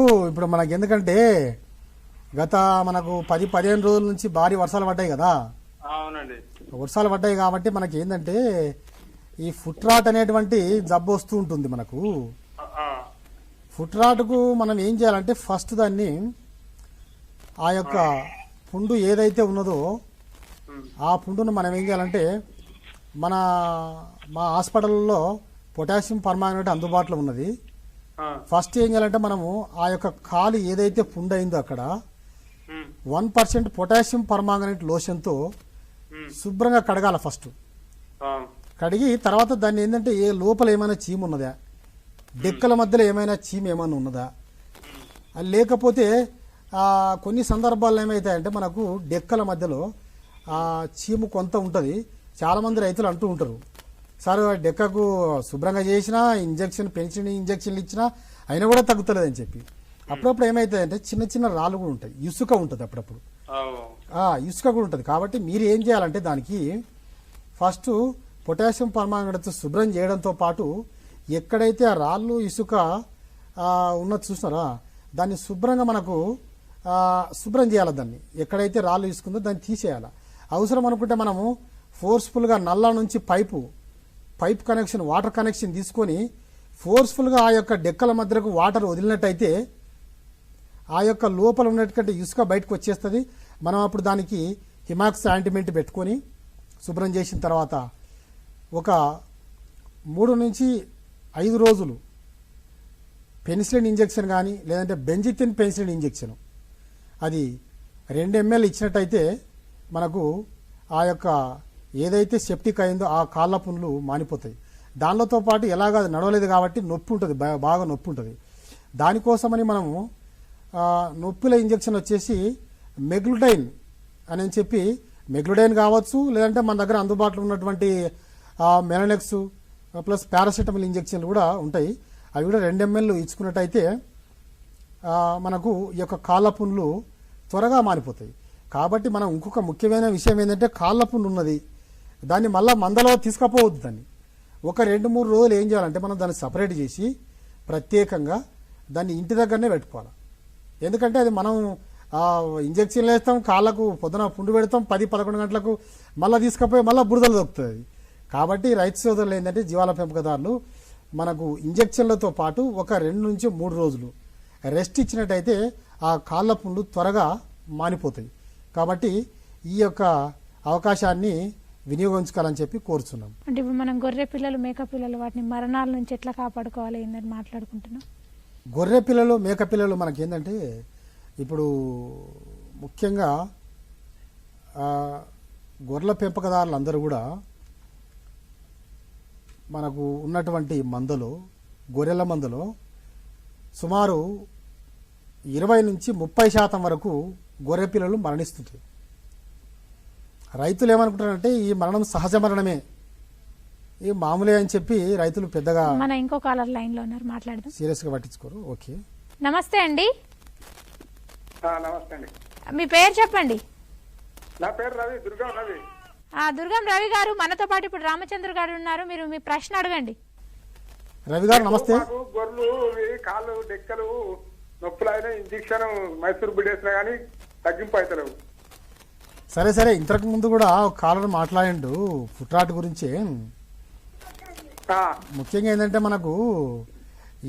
మనకి ఎందుకంటే గత మనకు 10-15 రోజుల నుంచి భారీ వర్షాలు పడ్డాయి కదా. అవునండి, వర్షాలు పడ్డాయి కాబట్టి మనకి ఏంటంటే ఈ ఫుట్ రాట్ అనేటువంటి జబ్బు వస్తూ ఉంటుంది మనకు. ఫుట్ రాట్కు మనం ఏం చేయాలంటే ఫస్ట్ దాన్ని ఆ యొక్క పుండు ఏదైతే ఉన్నదో ఆ పుండును మనం ఏం చేయాలంటే మా హాస్పిటల్లో పొటాషియం పర్మాంగనేట్ అందుబాటులో ఉన్నది. ఫస్ట్ ఏం చేయాలంటే మనము ఆ యొక్క కాలు ఏదైతే పుండు అయిందో అక్కడ 1% పొటాషియం పర్మాంగనేట్ లోషన్తో శుభ్రంగా కడగాల. ఫస్ట్ కడిగి తర్వాత దాన్ని ఏంటంటే ఏ లోపల ఏమైనా చీము ఉన్నదా, డెక్కల మధ్యలో ఏమైనా చీము ఏమైనా ఉన్నదా, లేకపోతే కొన్ని సందర్భాల్లో ఏమవుతాయంటే మనకు డెక్కల మధ్యలో చీము కొంత ఉంటుంది. చాలామంది రైతులు అంటూ ఉంటారు, సార్ డెక్కకు శుభ్రంగా చేసినా పెన్సిల్ ఇంజక్షన్లు ఇచ్చినా అయినా కూడా తగ్గుతలేదని చెప్పి. అప్పుడప్పుడు ఏమవుతాయంటే చిన్న చిన్న రాళ్ళు కూడా ఉంటాయి, ఇసుక ఉంటుంది అప్పుడప్పుడు. ఇసుక కూడా ఉంటుంది. కాబట్టి మీరు ఏం చేయాలంటే దానికి ఫస్ట్ పొటాషియం పర్మాంగనేట్తో శుభ్రం చేయడంతో పాటు ఎక్కడైతే ఆ రాళ్ళు ఇసుక ఉన్నది చూసినారా దాన్ని శుభ్రంగా మనకు శుభ్రం చేయాలి. దాన్ని ఎక్కడైతే రాళ్ళు ఇసుకుందో దాన్ని తీసేయాలి. అవసరం అనుకుంటే మనము ఫోర్స్ఫుల్గా నల్ల నుంచి పైప్ కనెక్షన్ వాటర్ కనెక్షన్ తీసుకొని ఫోర్స్ఫుల్గా ఆ యొక్క డెక్కల మధ్యకు వాటర్ వదిలినట్టయితే ఆ యొక్క లోపల ఉన్నటువంటి ఇసుక బయటకు వచ్చేస్తుంది. మనం అప్పుడు దానికి హిమాక్స్ యాంటిమెంట్ పెట్టుకొని శుభ్రం చేసిన తర్వాత ఒక 3 నుంచి 5 రోజులు పెన్సిలిన్ ఇంజెక్షన్ కానీ లేదంటే బెంజిథిన్ పెన్సిలిన్ ఇంజెక్షన్ అది 2 ml ఇచ్చినట్టయితే మనకు ఆ యొక్క ఏదైతే సెప్టిక్ అయిందో ఆ కాళ్ళ పుండ్లు మానిపోతాయి. దానితో పాటు ఎలాగ నడవలేదు కాబట్టి నొప్పి ఉంటుంది, బాగా నొప్పి ఉంటుంది. దానికోసమని మనము నొప్పిల ఇంజెక్షన్ వచ్చేసి మెగ్లుడైన్ అని చెప్పి మెగ్లుడైన్ కావచ్చు, లేదంటే మన దగ్గర అందుబాటులో ఉన్నటువంటి మెలనెక్స్ ప్లస్ పారాసిటమాల్ ఇంజెక్షన్లు కూడా ఉంటాయి. అవి కూడా 2 ml ఇచ్చుకున్నట్టయితే మనకు ఈ యొక్క కాళ్ళ పుండ్లు త్వరగా మానిపోతాయి. కాబట్టి మనం ఇంకొక ముఖ్యమైన విషయం ఏంటంటే కాళ్ళ పుండు ఉన్నది, దాన్ని మళ్ళీ మందలో తీసుకపోవద్దు. దాన్ని ఒక 2-3 రోజులు ఏం చేయాలంటే మనం దాన్ని సపరేట్ చేసి ప్రత్యేకంగా దాన్ని ఇంటి దగ్గరనే పెట్టుకోవాలి. ఎందుకంటే అది మనం ఇంజెక్షన్లు వేస్తాం, కాళ్ళకు పొద్దున పుండు పెడతాం, 10-11 గంటలకు మళ్ళీ తీసుకుపోయి మళ్ళీ బురదలు దొరుకుతుంది. కాబట్టి రైతు సోదరులు ఏంటంటే జీవాల పెంపకదారులు మనకు ఇంజెక్షన్లతో పాటు ఒక 2 నుంచి 3 రోజులు రెస్ట్ ఇచ్చినట్టయితే ఆ కాళ్ళ పుండ్లు త్వరగా మానిపోతాయి. కాబట్టి ఈ యొక్క అవకాశాన్ని వినియోగించుకోవాలని చెప్పి కోరుతున్నాం. అంటే ఇప్పుడు మనం గొర్రె పిల్లలు మేక పిల్లలు వాటిని మరణాల నుంచి ఎట్లా కాపాడుకోవాలి ఏందని మాట్లాడుకుంటున్నాం. గొర్రె పిల్లలు మేక పిల్లలు మనకేంటంటే ఇప్పుడు ముఖ్యంగా గొర్రెల పెంపకదారులు అందరూ కూడా మనకు ఉన్నటువంటి మందలో గొర్రెల మందలో సుమారు 20 నుంచి 30% వరకు గొర్రె పిల్లలు మరణిస్తుంటాయి. రైతులు ఏమనుకుంటారంటే ఈ మరణం సహజ మరణమే, ఈ మామూలే అని చెప్పి రైతులు పెద్దగా మన ఇంకో కాలర్ లైన్ లో ఉన్నారు, మాట్లాడదాం. సీరియస్గా పట్టించుకోరు. ఓకే, నమస్తే అండి. నమస్తే అండి. మీ పేరు చెప్పండి. నా పేరు రవి, దుర్గం రవి. దుర్గం రవి గారు మనతో పాటు ఇప్పుడు రామచంద్ర గారు ఉన్నారు. మీరు మీ ప్రశ్న అడగండి. రవి గారు నమస్తే. గొర్రెలు కాళ్ళు డెక్కలు నొప్పులైనా ఇంజక్షన్ మైసూర్ బిడేసినా కానీ తగ్గింపు అవుతలేవు. సరే ఇంతకు ముందు కూడా ఒక కాలర్ మాట్లాడిండు ఫుట్రాట్ గురించి. ముఖ్యంగా ఏంటంటే మనకు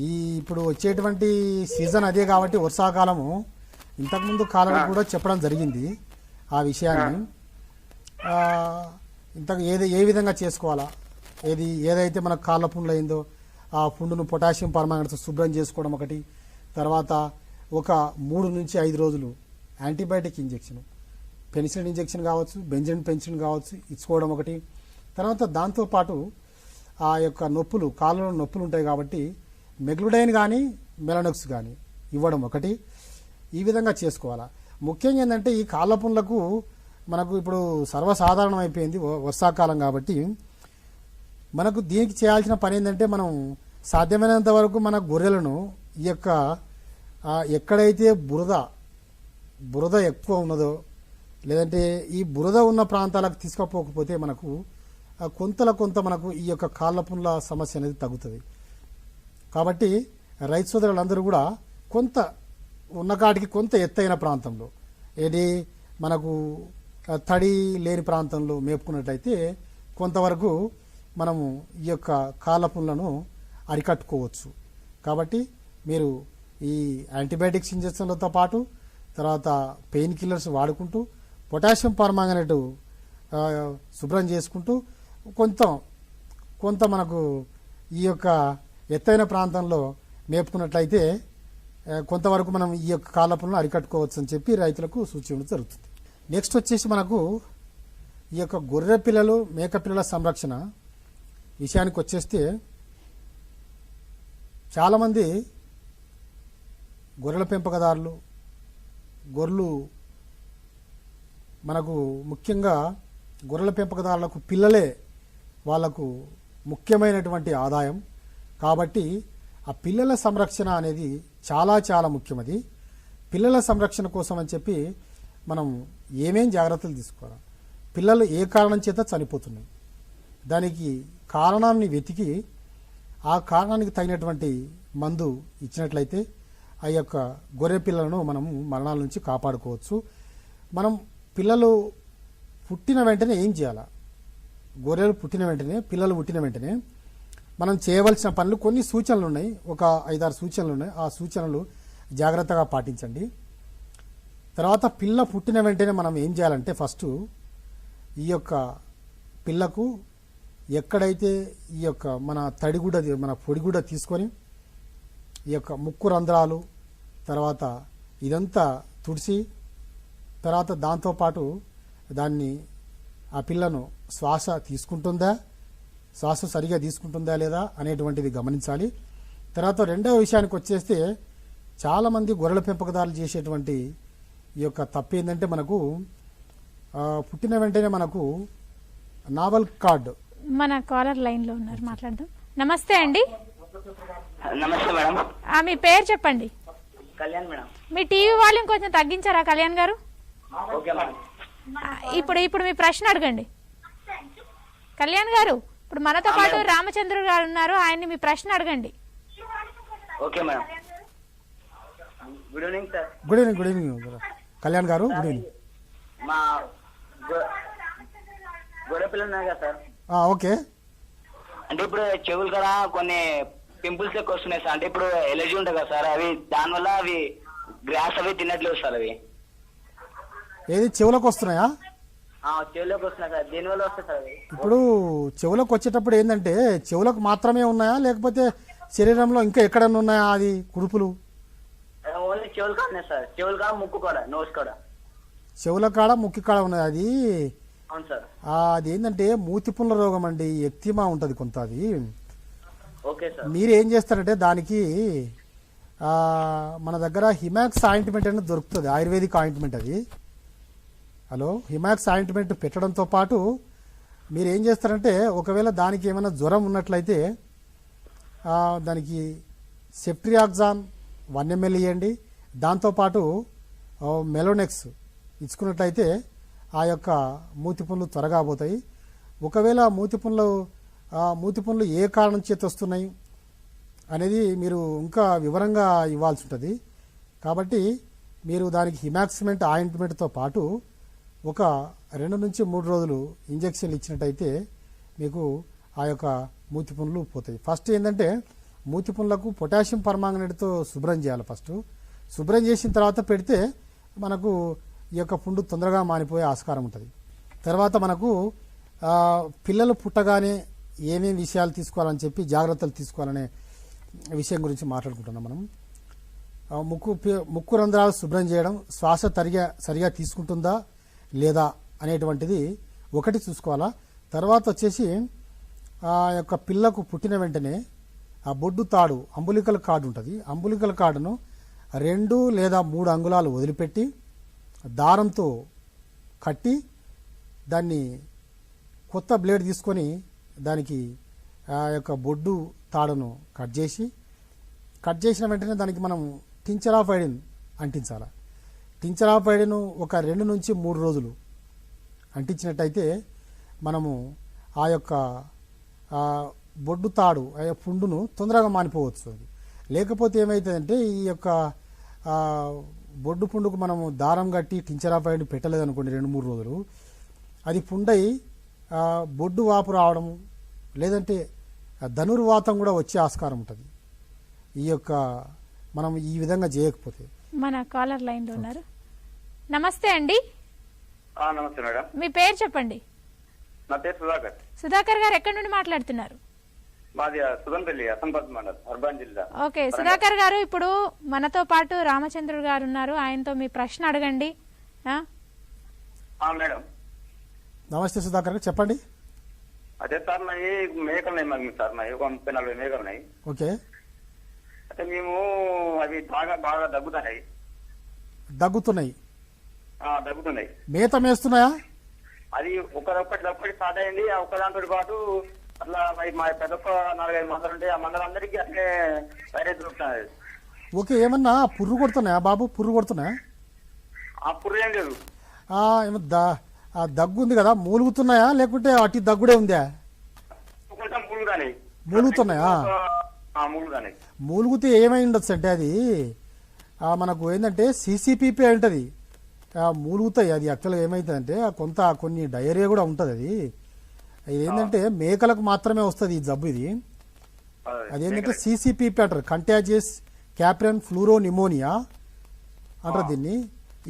ఈ ఇప్పుడు వచ్చేటువంటి సీజన్ అదే కాబట్టి వర్షాకాలము ఇంతకుముందు కాలర్ కూడా చెప్పడం జరిగింది ఆ విషయాన్ని. ఏ విధంగా చేసుకోవాలా, ఏదైతే మనకు కాళ్ళ పుండ్లు అయిందో ఆ పుండును పొటాషియం పర్మాంగనేట్తో శుభ్రం చేసుకోవడం ఒకటి, తర్వాత ఒక 3 నుంచి 5 రోజులు యాంటీబయాటిక్ ఇంజెక్షన్ పెన్సిలిన్ ఇంజెక్షన్ కావచ్చు, బెంజిన్ పెన్సిలిన్ కావచ్చు ఇచ్చుకోవడం ఒకటి, తర్వాత దాంతోపాటు ఆ యొక్క నొప్పులు కాళ్ళలో నొప్పులు ఉంటాయి కాబట్టి మెగ్లుడైన్ కానీ మెలనెక్స్ కానీ ఇవ్వడం ఒకటి. ఈ విధంగా చేసుకోవాలా. ముఖ్యంగా ఏంటంటే ఈ కాళ్ళ పుండ్లకు మనకు ఇప్పుడు సర్వసాధారణం అయిపోయింది వర్షాకాలం కాబట్టి మనకు దీనికి చేయాల్సిన పని ఏంటంటే మనం సాధ్యమైనంత వరకు మన గొర్రెలను ఈ యొక్క ఎక్కడైతే బురద ఎక్కువ ఉన్నదో లేదంటే ఈ బురద ఉన్న ప్రాంతాలకు తీసుకుపోకపోతే మనకు కొంత మనకు ఈ యొక్క కాళ్ళ పుండ్ల సమస్య అనేది తగ్గుతుంది. కాబట్టి రైతు సోదరులందరూ కూడా కొంత ఉన్నకాటికి కొంత ఎత్తైన ప్రాంతంలో మనకు తడి లేని ప్రాంతంలో మేపుకున్నట్లయితే కొంతవరకు మనము ఈ యొక్క కాళ్ళ పుండ్లను అరికట్టుకోవచ్చు. కాబట్టి మీరు ఈ యాంటీబయాటిక్స్ ఇంజెక్షన్లతో పాటు తర్వాత పెయిన్ కిల్లర్స్ వాడుకుంటూ పొటాషియం పర్మాంగనేట్ శుభ్రం చేసుకుంటూ కొంత మనకు ఈ యొక్క ఎత్తైన ప్రాంతంలో మేపుకున్నట్లయితే కొంతవరకు మనం ఈ యొక్క కాళ్ళ పుండ్లను అరికట్టుకోవచ్చు అని చెప్పి రైతులకు సూచించడం జరుగుతుంది. నెక్స్ట్ వచ్చేసి మనకు ఈ యొక్క గొర్రె పిల్లలు మేక పిల్లల సంరక్షణ విషయానికి వచ్చేస్తే చాలామంది గొర్రెల పెంపకదారులు గొర్రెలు మనకు ముఖ్యంగా గొర్రెల పెంపకదారులకు పిల్లలే వాళ్లకు ముఖ్యమైనటువంటి ఆదాయం. కాబట్టి ఆ పిల్లల సంరక్షణ అనేది చాలా ముఖ్యమది. పిల్లల సంరక్షణ కోసం అని చెప్పి మనం ఏమేం జాగ్రత్తలు తీసుకోవాలి, పిల్లలు ఏ కారణం చేత చనిపోతున్నాయి, దానికి కారణాన్ని వెతికి ఆ కారణానికి తగినటువంటి మందు ఇచ్చినట్లయితే ఆ యొక్క గొర్రె పిల్లలను మనము మరణాల నుంచి కాపాడుకోవచ్చు. మనం పిల్లలు పుట్టిన వెంటనే ఏం చేయాలా, గొర్రెలు పుట్టిన వెంటనే, పిల్లలు పుట్టిన వెంటనే మనం చేయవలసిన పనులు కొన్ని సూచనలు ఉన్నాయి, ఒక 5-6 సూచనలు ఉన్నాయి. ఆ సూచనలు జాగ్రత్తగా పాటించండి. తర్వాత పిల్ల పుట్టిన వెంటనే మనం ఏం చేయాలంటే ఫస్ట్ ఈ యొక్క పిల్లకు ఎక్కడైతే ఈ యొక్క మన తడిగుడ్డ, మన పొడిగుడ్డ తీసుకొని ఈ యొక్క ముక్కు రంధ్రాలు తర్వాత ఇదంతా తుడిచి, తర్వాత దాంతోపాటు దాన్ని ఆ పిల్లను శ్వాస తీసుకుంటుందా, శ్వాస సరిగా తీసుకుంటుందా లేదా అనేటువంటిది గమనించాలి. తర్వాత రెండవ విషయానికి వచ్చేస్తే చాలామంది గొర్రెల పెంపకదారులు చేసేటువంటి ఈ యొక్క తప్పు ఏంటంటే మనకు పుట్టిన వెంటనే మనకు నావల్ కార్డ్. మన కాలర్ లైన్ లో ఉన్నారు, మాట్లాడదాం. నమస్తే అండి. నమస్తే మేడం. మీ పేరు చెప్పండి. కళ్యాణ్ మేడం. మీ టీవీ వాల్యూమ్ కొంచెం తగ్గించారా కళ్యాణ్ గారు? Okay madam. ఇప్పుడు మీ ప్రశ్న అడగండి. కళ్యాణ్ గారు, ఇప్పుడు మనతో పాటు రామచంద్రుడు గారు ఉన్నారు, ఆయన్ని మీ ప్రశ్న అడగండి. Okay madam. Good evening sir. Good evening. Good evening Kalyan garu. Good evening. మా గొర్రె పిల్లలు ఉన్నాయి కదా సార్. ఓకే. అంటే ఇప్పుడు చెవులు కదా కొన్ని పింపుల్స్ ఎక్కువ వస్తున్నాయి సార్. అంటే ఇప్పుడు ఎలర్జీ ఉంటుంది కదా సార్, అవి దానివల్ల అవి గ్రాస్ అవి తినట్లేదు సార్. అవి ఏది చెవులకు వస్తున్నాయా? చెవులోకి వస్తున్నాయి సార్. దీనివల్ల వస్తాయి సార్ అవి. ఇప్పుడు చెవులకు వచ్చేటప్పుడు ఏంటంటే చెవులకు మాత్రమే ఉన్నాయా లేకపోతే శరీరంలో ఇంకా ఎక్కడన్నా ఉన్నాయా అది కుడుపులు? ఓన్లీ చెవులు కాడనే సార్. చెవులు కాడ, ముక్కు కాడ, నోస్ కాడ. చెవుల కాడ, ముక్కు కాడ ఉన్నది. అది అవును సార్. అది ఏంటంటే మూతిపుండ్ల రోగం అండి, ఎక్తిమా ఉంటుంది కొంత. అది ఓకే సార్. మీరు ఏం చేస్తారంటే దానికి మన దగ్గర హిమాక్స్ ఆయింట్మెంట్ అనేది దొరుకుతుంది, ఆయుర్వేదిక్ ఆయింట్మెంట్. అది హలో, హిమాక్స్ ఆయింట్మెంట్ పెట్టడంతో పాటు మీరు ఏం చేస్తారంటే ఒకవేళ దానికి ఏమైనా జ్వరం ఉన్నట్లయితే దానికి సెప్ట్రియాక్సాన్ 1 ml ఇవ్వండి. దాంతోపాటు మెలోనెక్స్ ఇచ్చుకున్నట్లయితే ఆ యొక్క మూతిపుండ్లు త్వరగా పోతాయి. ఒకవేళ మూతిపుండ్లు ఏ కారణం చేత వస్తున్నాయి అనేది మీరు ఇంకా వివరంగా ఇవ్వాల్సి ఉంటుంది. కాబట్టి మీరు దానికి హిమాక్సిమెంట్ ఆయింట్మెంట్తో పాటు ఒక 2 నుంచి 3 రోజులు ఇంజెక్షన్లు ఇచ్చినట్టయితే మీకు ఆ యొక్క మూతిపుండ్లు పోతాయి. ఫస్ట్ ఏంటంటే మూతిపుండ్లకు పొటాషియం పర్మాంగనేట్తో శుభ్రం చేయాలి. ఫస్ట్ శుభ్రం చేసిన తర్వాత పెడితే మనకు ఈ యొక్క పుండు తొందరగా మానిపోయే ఆస్కారం ఉంటుంది. తర్వాత మనకు పిల్లలు పుట్టగానే ఏమేమి విషయాలు తీసుకోవాలని చెప్పి జాగ్రత్తలు తీసుకోవాలనే విషయం గురించి మాట్లాడుకుంటున్నాం మనం. ముక్కు రంధ్రాలు శుభ్రం చేయడం, శ్వాస సరిగా తీసుకుంటుందా లేదా అనేటువంటిది ఒకటి చూసుకోవాలా. తర్వాత వచ్చేసి ఆ యొక్క పిల్లకు పుట్టిన వెంటనే ఆ బొడ్డు తాడు, అంబులికల్ కార్డు ఉంటుంది. అంబులికల్ కార్డును 2 లేదా 3 అంగుళాలు వదిలిపెట్టి దారంతో కట్టి దాన్ని కొత్త బ్లేడ్ తీసుకొని దానికి ఆ యొక్క బొడ్డు తాడును కట్ చేసిన వెంటనే దానికి మనం టించర్ ఆఫ్ ఐడిన్ అంటించాలి. టించర్ ఆఫ్ ఐడిన్ ఒక 2 నుంచి 3 రోజులు అంటించినట్టయితే మనము ఆ యొక్క బొడ్డు తాడు ఆ పుండును తొందరగా మానిపోవచ్చు. అది లేకపోతే ఏమవుతుందంటే ఈ యొక్క బొడ్డు పుండుకు మనము దారం కట్టి టించర్ ఆఫ్ ఐడిన్ పెట్టలేదనుకోండి 2-3 రోజులు, అది పుండై బొడ్డు వాపు రావడము లేదంటే ధనుర్వాతం కూడా వచ్చే ఆస్కారం ఉంటుంది ఈ యొక్క మనం ఈ విధంగా చేయకపోతే. మన కాలర్ లైన్ లో ఉన్నారు. నమస్తే అండి. నమస్తే మేడం. మీ పేరు చెప్పండి. నా పేరు సుధాకర్. సుధాకర్ గారు ఎక్కడి నుండి మాట్లాడుతున్నారు? మాది సుగంపల్లి, అసంపత్ మండల్, అర్బన్ జిల్లా. ఓకే సుధాకర్ గారు, ఇప్పుడు మనతో పాటు రామచంద్రుడు గారు ఉన్నారు, ఆయనతో మీ ప్రశ్న అడగండి. మేడం నమస్తే సుధాకర్ గారు, చెప్పండి. అదే సార్, మరి మేకలు ఉన్నాయి మాకు సార్, మరి 30-40 మేకలు ఉన్నాయి. ఓకే. అయితే మేము అవి బాగా దగ్గుతున్నాయి. దగ్గుతున్నాయి? దగ్గుతున్నాయి. మేత మేస్తున్నాయా? అది ఒకటి స్టార్ట్ అయింది. ఒక్కదాంతో పాటు అట్లా మా పెద్ద 4-5 మందలు ఉంటాయి. ఆ మందలందరికీ అట్లే వైరస్ దొరుకుతున్నాయి. ఓకే. ఏమన్నా పుర్రు కొడుతున్నాయా బాబు? పుర్రు కొడుతున్నాయా? ఆ పుర్రు ఏం లేదు. ఏమో దగ్గు ఉంది కదా, మూలుగుతున్నాయా లేకుంటే అటు దగ్గుడే ఉందా? కొంచెం మూలుగానే మూలుగుతున్నాయా? మూలుగానే. మూలుగుతే ఏమై ఉండొచ్చు అంటే అది మనకు ఏంటంటే CCPP ఉంటుంది. మూలుగుతాయి. అది యాక్చువల్గా ఏమవుతుందంటే కొన్ని డయేరియా కూడా ఉంటుంది. అది ఏంటంటే మేకలకు మాత్రమే వస్తుంది ఈ జబ్బు. ఇది అదేంటంటే CCPP అంటారు, కంటాజియస్ క్యాప్రియన్ ఫ్లూరో నిమోనియా అంటారు దీన్ని.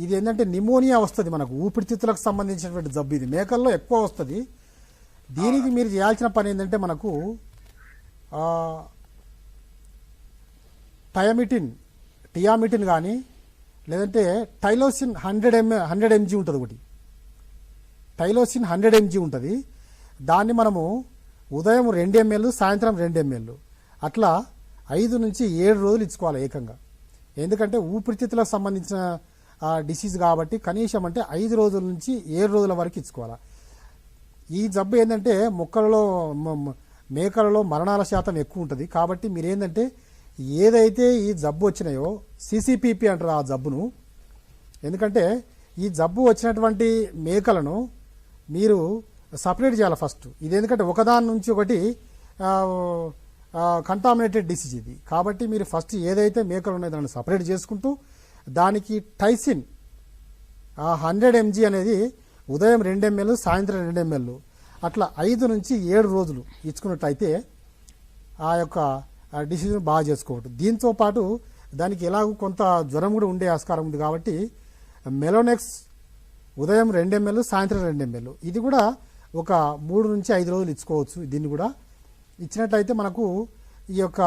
ఇది ఏంటంటే నిమోనియా వస్తుంది మనకు, ఊపిరితిత్తులకు సంబంధించినటువంటి జబ్బు. ఇది మేకల్లో ఎక్కువ వస్తుంది. దీనికి మీరు చేయాల్సిన పని ఏంటంటే మనకు టియామిటిన్ కానీ లేదంటే టైలోసిన్ 100 mg ఉంటుంది ఒకటి. టైలోసిన్ 100 mg ఉంటుంది. దాన్ని మనము ఉదయం 2 ml, సాయంత్రం 2 ml అట్లా 5 నుంచి 7 రోజులు ఇచ్చుకోవాలి ఏకంగా. ఎందుకంటే ఊపిరితిత్తులకు సంబంధించిన డిసీజ్ కాబట్టి కనీసం అంటే 5 రోజుల నుంచి 7 రోజుల వరకు ఇచ్చుకోవాలి. ఈ జబ్బు ఏంటంటే మేకలలో మరణాల శాతం ఎక్కువ ఉంటుంది. కాబట్టి మీరేంటంటే ఏదైతే ఈ జబ్బు వచ్చినాయో CCPP అంటారు ఆ జబ్బును. ఎందుకంటే ఈ జబ్బు వచ్చినటువంటి మేకలను మీరు సపరేట్ చేయాలి ఫస్ట్. ఇది ఎందుకంటే ఒకదాని నుంచి ఒకటి కంటామినేటెడ్ డిసీజ్ ఇది. కాబట్టి మీరు ఫస్ట్ ఏదైతే మేకలు ఉన్నాయో దాన్ని సపరేట్ చేసుకుంటూ దానికి టైసిన్ 100 mg అనేది ఉదయం 2 ml, సాయంత్రం 2 ml అట్లా 5 నుంచి 7 రోజులు ఇచ్చుకున్నట్టయితే ఆ యొక్క డిసీజ్ను బాగా చేసుకోవచ్చు. దీంతో పాటు దానికి ఎలాగో కొంత జ్వరం కూడా ఉండే ఆస్కారం ఉంది. కాబట్టి మెలోనెక్స్ ఉదయం 2 ml, సాయంత్రం 2 ml ఇది కూడా ఒక 3 నుంచి 5 రోజులు ఇచ్చుకోవచ్చు. దీన్ని కూడా ఇచ్చినట్లయితే మనకు ఈ యొక్క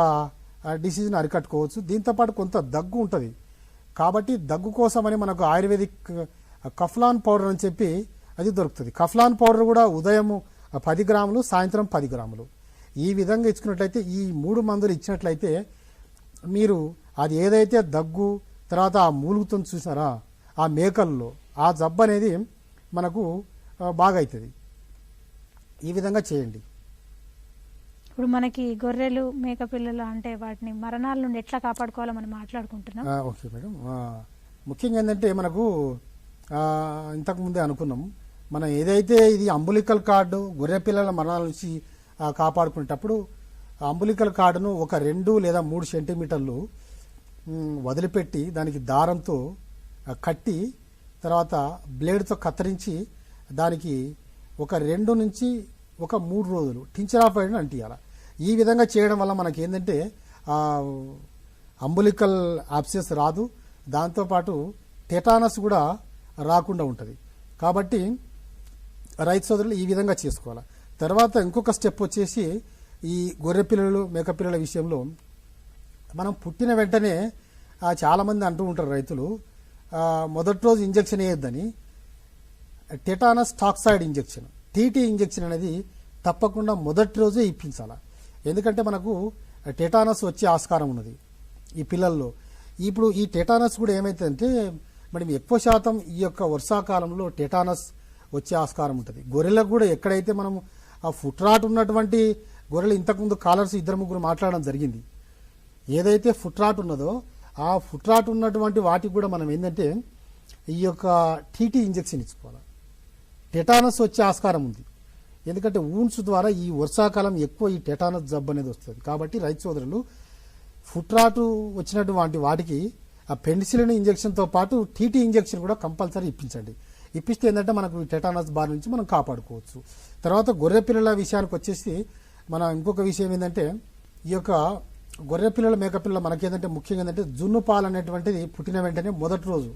డిసీజ్ని అరికట్టుకోవచ్చు. దీంతోపాటు కొంత దగ్గు ఉంటుంది. కాబట్టి దగ్గు కోసమని మనకు ఆయుర్వేదిక్ కఫ్లాన్ పౌడర్ అని చెప్పి అది దొరుకుతుంది. కఫ్లాన్ పౌడర్ కూడా ఉదయం 10 గ్రాములు, సాయంత్రం 10 గ్రాములు ఈ విధంగా ఇచ్చుకున్నట్లయితే ఈ 3 మందులు ఇచ్చినట్లయితే మీరు అది ఏదైతే దగ్గు తర్వాత ఆ మూలుగుతుంది చూసారా ఆ మేకల్లో ఆ జబ్బు అనేది మనకు బాగా అవుతుంది. ఈ విధంగా చేయండి. ఇప్పుడు మనకి గొర్రెలు మేక పిల్లలు అంటే వాటిని మరణాల నుండి ఎట్లా కాపాడుకోవాలో మనం మాట్లాడుకుంటున్నాం. Okay madam. ముఖ్యంగా ఏంటంటే మనకు ఇంతకుముందే అనుకున్నాం, మనం ఏదైతే ఇది అంబులికల్ కార్డు గొర్రె పిల్లల మరణాల నుంచి కాపాడుకునేటప్పుడు అంబులికల్ కార్డును ఒక 2 లేదా 3 సెంటీమీటర్లు వదిలిపెట్టి దానికి దారంతో కట్టి తర్వాత బ్లేడ్తో కత్తిరించి దానికి ఒక 2 నుంచి ఒక 3 రోజులు టించర్ ఆఫ్ ఐరన్ అంటియాలి. ఈ విధంగా చేయడం వల్ల మనకి ఏంటంటే అంబులికల్ ఆబ్సెస్ రాదు, దాంతోపాటు టెటానస్ కూడా రాకుండా ఉంటుంది. కాబట్టి రైతు సోదరులు ఈ విధంగా చేసుకోవాలి. తర్వాత ఇంకొక స్టెప్ వచ్చేసి ఈ గొర్రె పిల్లలు మేక పిల్లల విషయంలో మనం పుట్టిన వెంటనే చాలామంది అంటూ ఉంటారు రైతులు మొదటి రోజు ఇంజెక్షన్ వేయొద్దని. Tetanus toxoid injection TT injection అనేది తప్పకుండా మొదటి రోజే ఇప్పించాలి. ఎందుకంటే మనకు టెటానస్ వచ్చే ఆస్కారం ఉన్నది ఈ పిల్లల్లో. ఇప్పుడు ఈ టెటానస్ కూడా ఏమైతుందంటే మనం ఎక్కువ శాతం ఈ యొక్క వర్షాకాలంలో టెటానస్ వచ్చే ఆస్కారం ఉంటుంది. గొర్రెలకు కూడా ఎక్కడైతే మనం ఆ ఫుట్ రాట్ ఉన్నటువంటి గొర్రెలు ఇంతకుముందు కాలర్స్ 2-3 మాట్లాడడం జరిగింది. ఏదైతే ఫుట్ రాట్ ఉన్నదో ఆ ఫుట్ రాట్ ఉన్నటువంటి వాటికి కూడా మనం ఏంటంటే ఈ యొక్క టీటీ ఇంజెక్షన్ ఇచ్చుకోవాలి. టెటానస్ వచ్చే ఆస్కారం ఉంది. ఎందుకంటే ఊన్స్ ద్వారా ఈ వర్షాకాలం ఎక్కువ ఈ టెటానస్ జబ్బు అనేది వస్తుంది. కాబట్టి రైతు సోదరులు ఫుట్ రాటు వచ్చినటువంటి వాటికి ఆ పెన్సిలిన్ ఇంజెక్షన్తో పాటు టీటీ ఇంజెక్షన్ కూడా కంపల్సరీ ఇప్పించండి. ఇప్పిస్తే ఏంటంటే మనకు టెటానస్ బారి నుంచి మనం కాపాడుకోవచ్చు. తర్వాత గొర్రె పిల్లల విషయానికి వచ్చేసి మన ఇంకొక విషయం ఏంటంటే ఈ యొక్క గొర్రె పిల్లల మేక పిల్లల మనకేంటంటే ముఖ్యంగా ఏంటంటే జున్ను పాలు అనేటువంటిది పుట్టిన వెంటనే మొదటి రోజు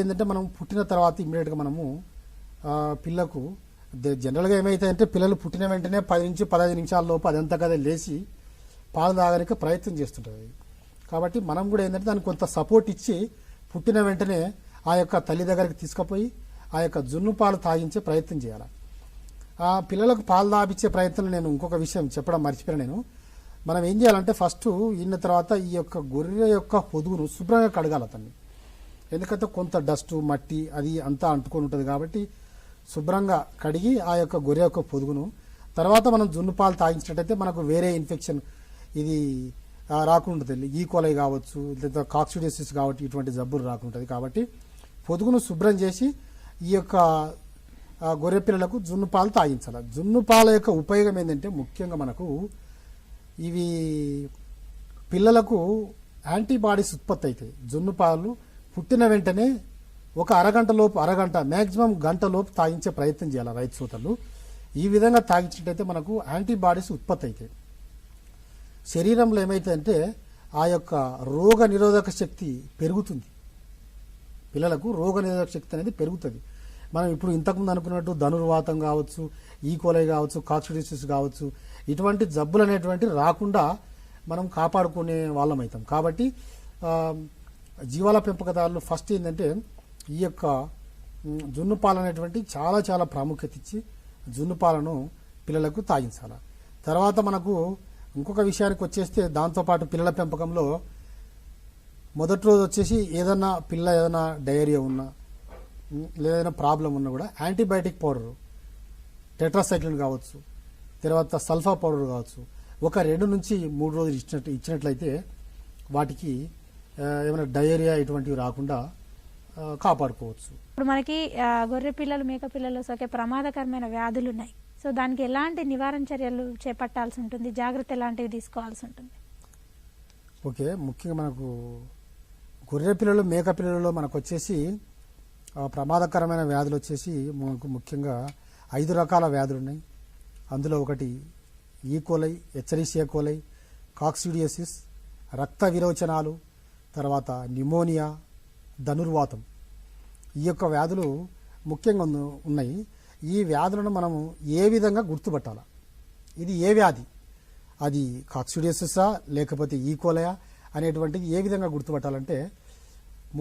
ఏంటంటే మనం పుట్టిన తర్వాత ఇమ్మీడియట్గా మనము పిల్లకు జనరల్గా ఏమైతుందంటే పిల్లలు పుట్టిన వెంటనే 10 నుంచి 15 నిమిషాల లోపు అదంతా కదా లేచి పాలు తాగడానికి ప్రయత్నం చేస్తుంటుంది. కాబట్టి మనం కూడా ఏంటంటే దానికి కొంత సపోర్ట్ ఇచ్చి పుట్టిన వెంటనే ఆ యొక్క తల్లి దగ్గరికి తీసుకుపోయి ఆ యొక్క జున్ను పాలు తాగించే ప్రయత్నం చేయాలి. ఆ పిల్లలకు పాలు తాపించే ప్రయత్నం నేను ఇంకొక విషయం చెప్పడం మర్చిపోయాను. మనం ఏం చేయాలంటే ఫస్ట్ ఇన్న తర్వాత ఈ యొక్క గొర్రె యొక్క పొదుగును శుభ్రంగా కడగాలి అతన్ని. ఎందుకంటే కొంత డస్ట్ మట్టి అది అంతా అంటుకొని ఉంటుంది. కాబట్టి శుభ్రంగా కడిగి ఆ యొక్క గొర్రె యొక్క పొదుగును తర్వాత మనం జున్ను పాలు తాగించినట్టయితే మనకు వేరే ఇన్ఫెక్షన్ ఇది రాకుంటుంది. ఈకోలై కావచ్చు లేదా కాక్సిడియోసిస్ కాబట్టి ఇటువంటి జబ్బులు రాకుంటుంది. కాబట్టి పొదుగును శుభ్రం చేసి ఈ యొక్క గొర్రె పిల్లలకు జున్ను పాలు తాగించాలి. జున్ను పాల యొక్క ఉపయోగం ఏంటంటే ముఖ్యంగా మనకు ఇవి పిల్లలకు యాంటీబాడీస్ ఉత్పత్తి అవుతాయి. జున్ను పాలు పుట్టిన వెంటనే ఒక అరగంట మ్యాక్సిమం గంట లోపు తాగించే ప్రయత్నం చేయాలి రైతు సోదరులు. ఈ విధంగా తాగించినట్టయితే మనకు యాంటీబాడీస్ ఉత్పత్తి అవుతాయి. శరీరంలో ఏమైతుందంటే ఆ యొక్క రోగ నిరోధక శక్తి పెరుగుతుంది. పిల్లలకు రోగ నిరోధక శక్తి అనేది పెరుగుతుంది. మనం ఇప్పుడు ఇంతకుముందు అనుకున్నట్టు ధనుర్వాతం కావచ్చు, ఈకోలై కావచ్చు, కాక్సిడియోసిస్ కావచ్చు, ఇటువంటి జబ్బులు అనేటువంటి రాకుండా మనం కాపాడుకునే వాళ్ళం అవుతాం. కాబట్టి జీవాల పెంపకదారులు ఫస్ట్ ఏంటంటే ఈ యొక్క జున్ను పాలు అనేటువంటి చాలా చాలా ప్రాముఖ్యత ఇచ్చి జున్ను పాలను పిల్లలకు తాగించాలి. తర్వాత మనకు ఇంకొక విషయానికి వచ్చేస్తే దాంతోపాటు పిల్లల పెంపకంలో మొదటి రోజు వచ్చేసి ఏదైనా డయేరియా ఉన్నా లేదైనా ప్రాబ్లం ఉన్నా కూడా యాంటీబయాటిక్ పౌడర్ టెట్రాసైక్లిన్ కావచ్చు, తర్వాత సల్ఫా పౌడర్ కావచ్చు, ఒక 2 నుంచి 3 రోజులు ఇచ్చినట్లయితే వాటికి ఏమైనా డయేరియా ఇటువంటివి రాకుండా కాపాడుకోవచ్చు. ఇప్పుడు మనకి గొర్రె పిల్లలు మేక పిల్లలు సోకే ప్రమాదకరమైన వ్యాధులు ఉన్నాయి. సో దానికి ఎలాంటి నివారణ చర్యలు చేపట్టాల్సి ఉంటుంది, జాగ్రత్త ఎలాంటివి తీసుకోవాల్సి ఉంటుంది? ఓకే, ముఖ్యంగా మనకు గొర్రె పిల్లలు మేక పిల్లలలో మనకు వచ్చేసి ప్రమాదకరమైన వ్యాధులు వచ్చేసి మనకు ముఖ్యంగా 5 రకాల వ్యాధులు ఉన్నాయి. అందులో ఒకటి ఈకోలై, ఎచ్చరీషియా కోలై, కాక్సిడియోసిస్, రక్త విరోచనాలు, తర్వాత న్యూమోనియా, ధనుర్వాతం. ఈ యొక్క వ్యాధులు ముఖ్యంగా ఉన్నాయి. ఈ వ్యాధులను మనము ఏ విధంగా గుర్తుపట్టాలా, ఇది ఏ వ్యాధి, అది కాక్సిడియోసిసా లేకపోతే ఈకోలయా అనేటువంటిది ఏ విధంగా గుర్తుపట్టాలంటే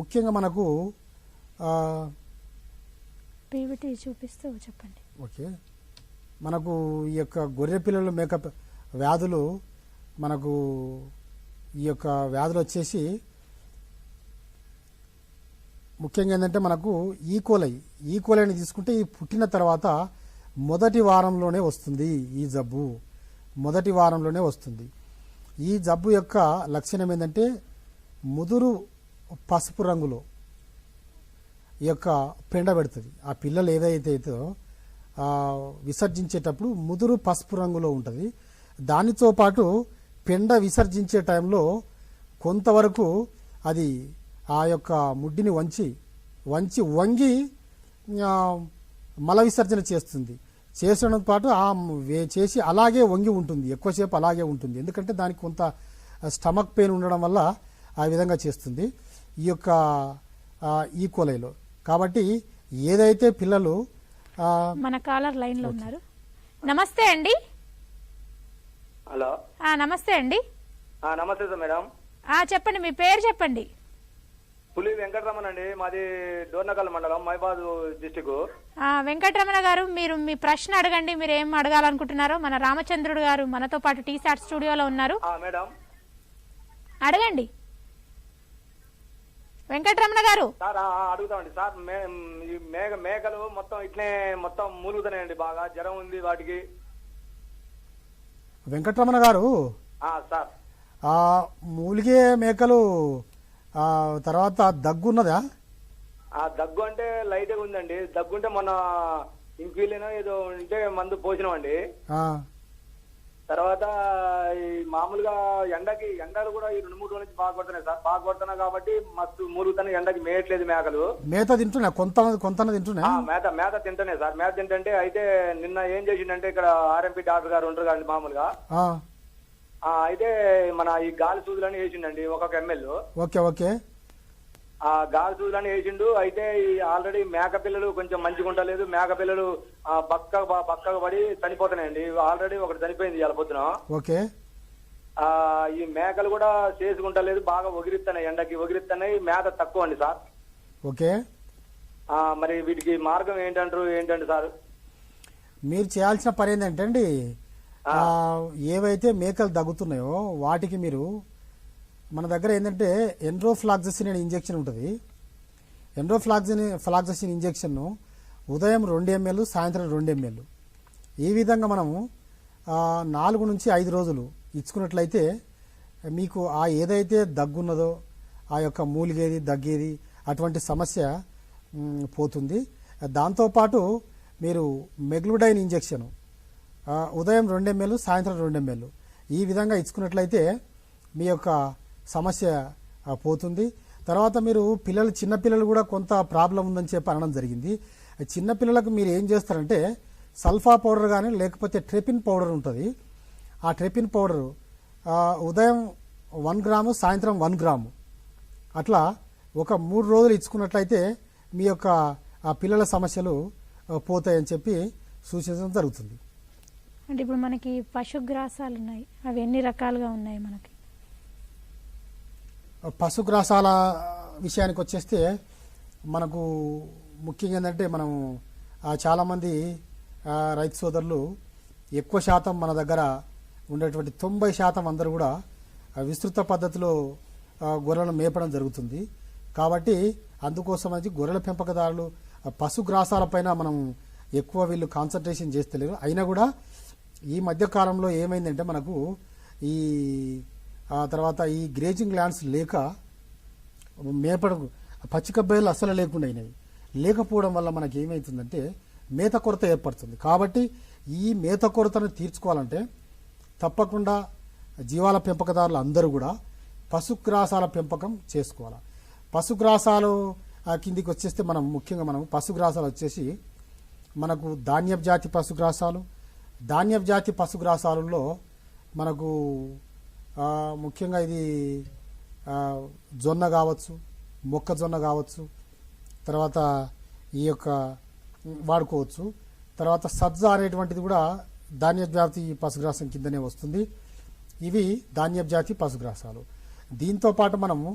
ముఖ్యంగా మనకు పీవీటీ చూపిస్తూ చెప్పండి. ఓకే, మనకు ఈ యొక్క గొర్రె పిల్లలు మేకప్ వ్యాధులు మనకు ఈ యొక్క వ్యాధులు వచ్చేసి ముఖ్యంగా ఏంటంటే మనకు ఈకోలైని తీసుకుంటే ఇది పుట్టిన తర్వాత మొదటి వారంలోనే వస్తుంది. ఈ జబ్బు మొదటి వారంలోనే వస్తుంది. ఈ జబ్బు యొక్క లక్షణం ఏంటంటే ముదురు పసుపు రంగులో ఈ యొక్క పెండ పెడుతుంది. ఆ పిల్లలు ఏదైతే అవుతుందో విసర్జించేటప్పుడు ముదురు పసుపు రంగులో ఉంటుంది. దానితో పాటు పెండ విసర్జించే టైంలో కొంతవరకు అది ఆ యొక్క ముడ్డిని వంగి మల విసర్జన చేస్తుంది. చేసడంతో పాటు చేసి అలాగే వంగి ఉంటుంది, ఎక్కువసేపు అలాగే ఉంటుంది. ఎందుకంటే దానికి కొంత స్టమక్ పెయిన్ ఉండడం వల్ల ఆ విధంగా చేస్తుంది ఈ యొక్క ఈకోలైలో. కాబట్టి ఏదైతే పిల్లలు మన కాలర్ లైన్ లో ఉన్నారు. నమస్తే అండి. హలో, నమస్తే అండి. నమస్తే సార్ మేడం. చెప్పండి, మీ పేరు చెప్పండి. పులి వెంకటరమణ అండి, మాది డోర్నకల్ మండలం, మైబాద్ డిస్టిక్. వెంకటరమణ గారు, మీరు మీ ప్రశ్న అడగండి. మీరు ఏం అడగాలనుకుంటున్నారో. మన రామచంద్రుడు గారు మనతో పాటు టీసాట్ స్టూడియోలో ఉన్నారు. మేడం అడగండి వెంకటరమణ గారు. సార్ అడుగుతామండి సార్. మేకలు మొత్తం ఇట్లే మొత్తం మూలుగుతున్నాయండి, బాగా జ్వరం ఉంది వాటికి. వెంకటరమణ గారు, సార్ మూలిగే మేకలు తర్వాత దగ్గున్నదా? దగ్గు అంటే లైట్గా ఉందండి. దగ్గు ఉంటే మొన్న ఇంక్వీలినో ఏదో ఉంటే మందు పోసినామండి. తర్వాత ఈ మామూలుగా ఎండలు కూడా ఈ 2-3 రోజుల నుంచి బాగా కొడుతున్నాయి సార్. బాగా కొడుతున్నాయి కాబట్టి మస్తు మూలుగుతున్నాయి. ఎండకి మేయట్లేదు మేకలు. మేత తింటున్నా, కొంత తింటున్నా. మేత తింటున్నాయి సార్. మేత తింటే అయితే నిన్న ఏం చేసిండంటే ఇక్కడ ఆర్ఎంపీ డాక్టర్ గారు ఉంటారు కదండి మామూలుగా, అయితే మన ఈ గాలి సూదులని వేసిండండి ఒక్కొక్క ఎమ్మెల్యే. ఓకే, ఆ గాలి సూదులని వేసిండు. అయితే ఆల్రెడీ మేక పిల్లలు కొంచెం మంచిగా ఉండలేదు. మేక పిల్లలు బక్కగా పడి చనిపోతున్నాయండి. ఆల్రెడీ ఒకటి చనిపోయింది ఇవాళ పొద్దున. ఓకే, ఈ మేకలు కూడా చేసుకుంటలేదు, బాగా ఒగిరిస్తున్నాయి, ఎండకి ఒగిరిస్తున్నాయి. మేత తక్కువ అండి సార్. ఓకే, మరి వీటికి మార్గం ఏంటంటే సార్, మీరు చేయాల్సిన పని ఏంటంటే అండి, ఏవైతే మేకలు దగ్గుతున్నాయో వాటికి మీరు మన దగ్గర ఏంటంటే ఎండ్రోఫ్లాక్ససిన్ అనే ఇంజెక్షన్ ఉంటుంది. ఎండ్రోఫ్లాక్ససిన్ ఇంజెక్షన్ను ఉదయం 2 ml, సాయంత్రం 2 ml ఈ విధంగా మనము 4 నుంచి 5 రోజులు ఇచ్చుకున్నట్లయితే మీకు ఏదైతే దగ్గున్నదో ఆ యొక్క మూలిగేది దగ్గేది అటువంటి సమస్య పోతుంది. దాంతోపాటు మీరు మెగ్లూడైన్ ఇంజెక్షన్ ఉదయం 2 ml సాయంత్రం 2 ml ఈ విధంగా ఇచ్చుకున్నట్లయితే మీ యొక్క సమస్య పోతుంది. తర్వాత మీరు చిన్నపిల్లలు కూడా కొంత ప్రాబ్లం ఉందని చెప్పి అనడం జరిగింది. చిన్నపిల్లలకు మీరు ఏం చేస్తారంటే సల్ఫా పౌడర్ కానీ లేకపోతే ట్రెపిన్ పౌడర్ ఉంటుంది. ఆ ట్రెపిన్ పౌడర్ ఉదయం 1 గ్రాము సాయంత్రం 1 గ్రాము అట్లా ఒక 3 రోజులు ఇచ్చుకున్నట్లయితే మీ యొక్క ఆ పిల్లల సమస్యలు పోతాయని చెప్పి సూచించడం జరుగుతుంది. అంటే ఇప్పుడు మనకి పశుగ్రాసాలు ఉన్నాయి, అవి ఎన్ని రకాలుగా ఉన్నాయి? మనకి పశుగ్రాసాల విషయానికి వచ్చేస్తే మనకు ముఖ్యంగా ఏంటంటే మనం చాలామంది రైతు సోదరులు ఎక్కువ శాతం మన దగ్గర ఉండేటువంటి 90% అందరూ కూడా విస్తృత పద్ధతిలో గొర్రెలను మేపడం జరుగుతుంది. కాబట్టి అందుకోసం అది గొర్రెల పెంపకదారులు పశుగ్రాసాలపైన మనం ఎక్కువ వీళ్ళు కాన్సన్ట్రేషన్ చేస్తలేరు. అయినా కూడా ఈ మధ్య కాలంలో ఏమైందంటే మనకు ఈ తర్వాత ఈ గ్రేజింగ్ ల్యాండ్స్ లేక మేపడం పచ్చిక బయలు అస్సలు లేకుండా అయినాయి. లేకపోవడం వల్ల మనకి ఏమవుతుందంటే మేత కొరత ఏర్పడుతుంది. కాబట్టి ఈ మేత కొరతను తీర్చుకోవాలంటే తప్పకుండా జీవాల పెంపకదారులు అందరూ కూడా పశుగ్రాసాల పెంపకం చేసుకోవాలి. పశుగ్రాసాలు కిందికి వచ్చేస్తే ముఖ్యంగా పశుగ్రాసాలు వచ్చేసి మనకు ధాన్యపు జాతి పశుగ్రాసాలు, ధాన్యపు జాతి పశుగ్రాసాలలో మనకు ముఖ్యంగా ఇది జొన్న కావచ్చు, మొక్కజొన్న కావచ్చు, తర్వాత ఈ యొక్క వాడుకోవచ్చు. తర్వాత సజ్జ అనేటువంటిది కూడా ధాన్యపు జాతి పశుగ్రాసం కిందనే వస్తుంది. ఇవి ధాన్యపు జాతి పశుగ్రాసాలు. దీంతో పాటు మనము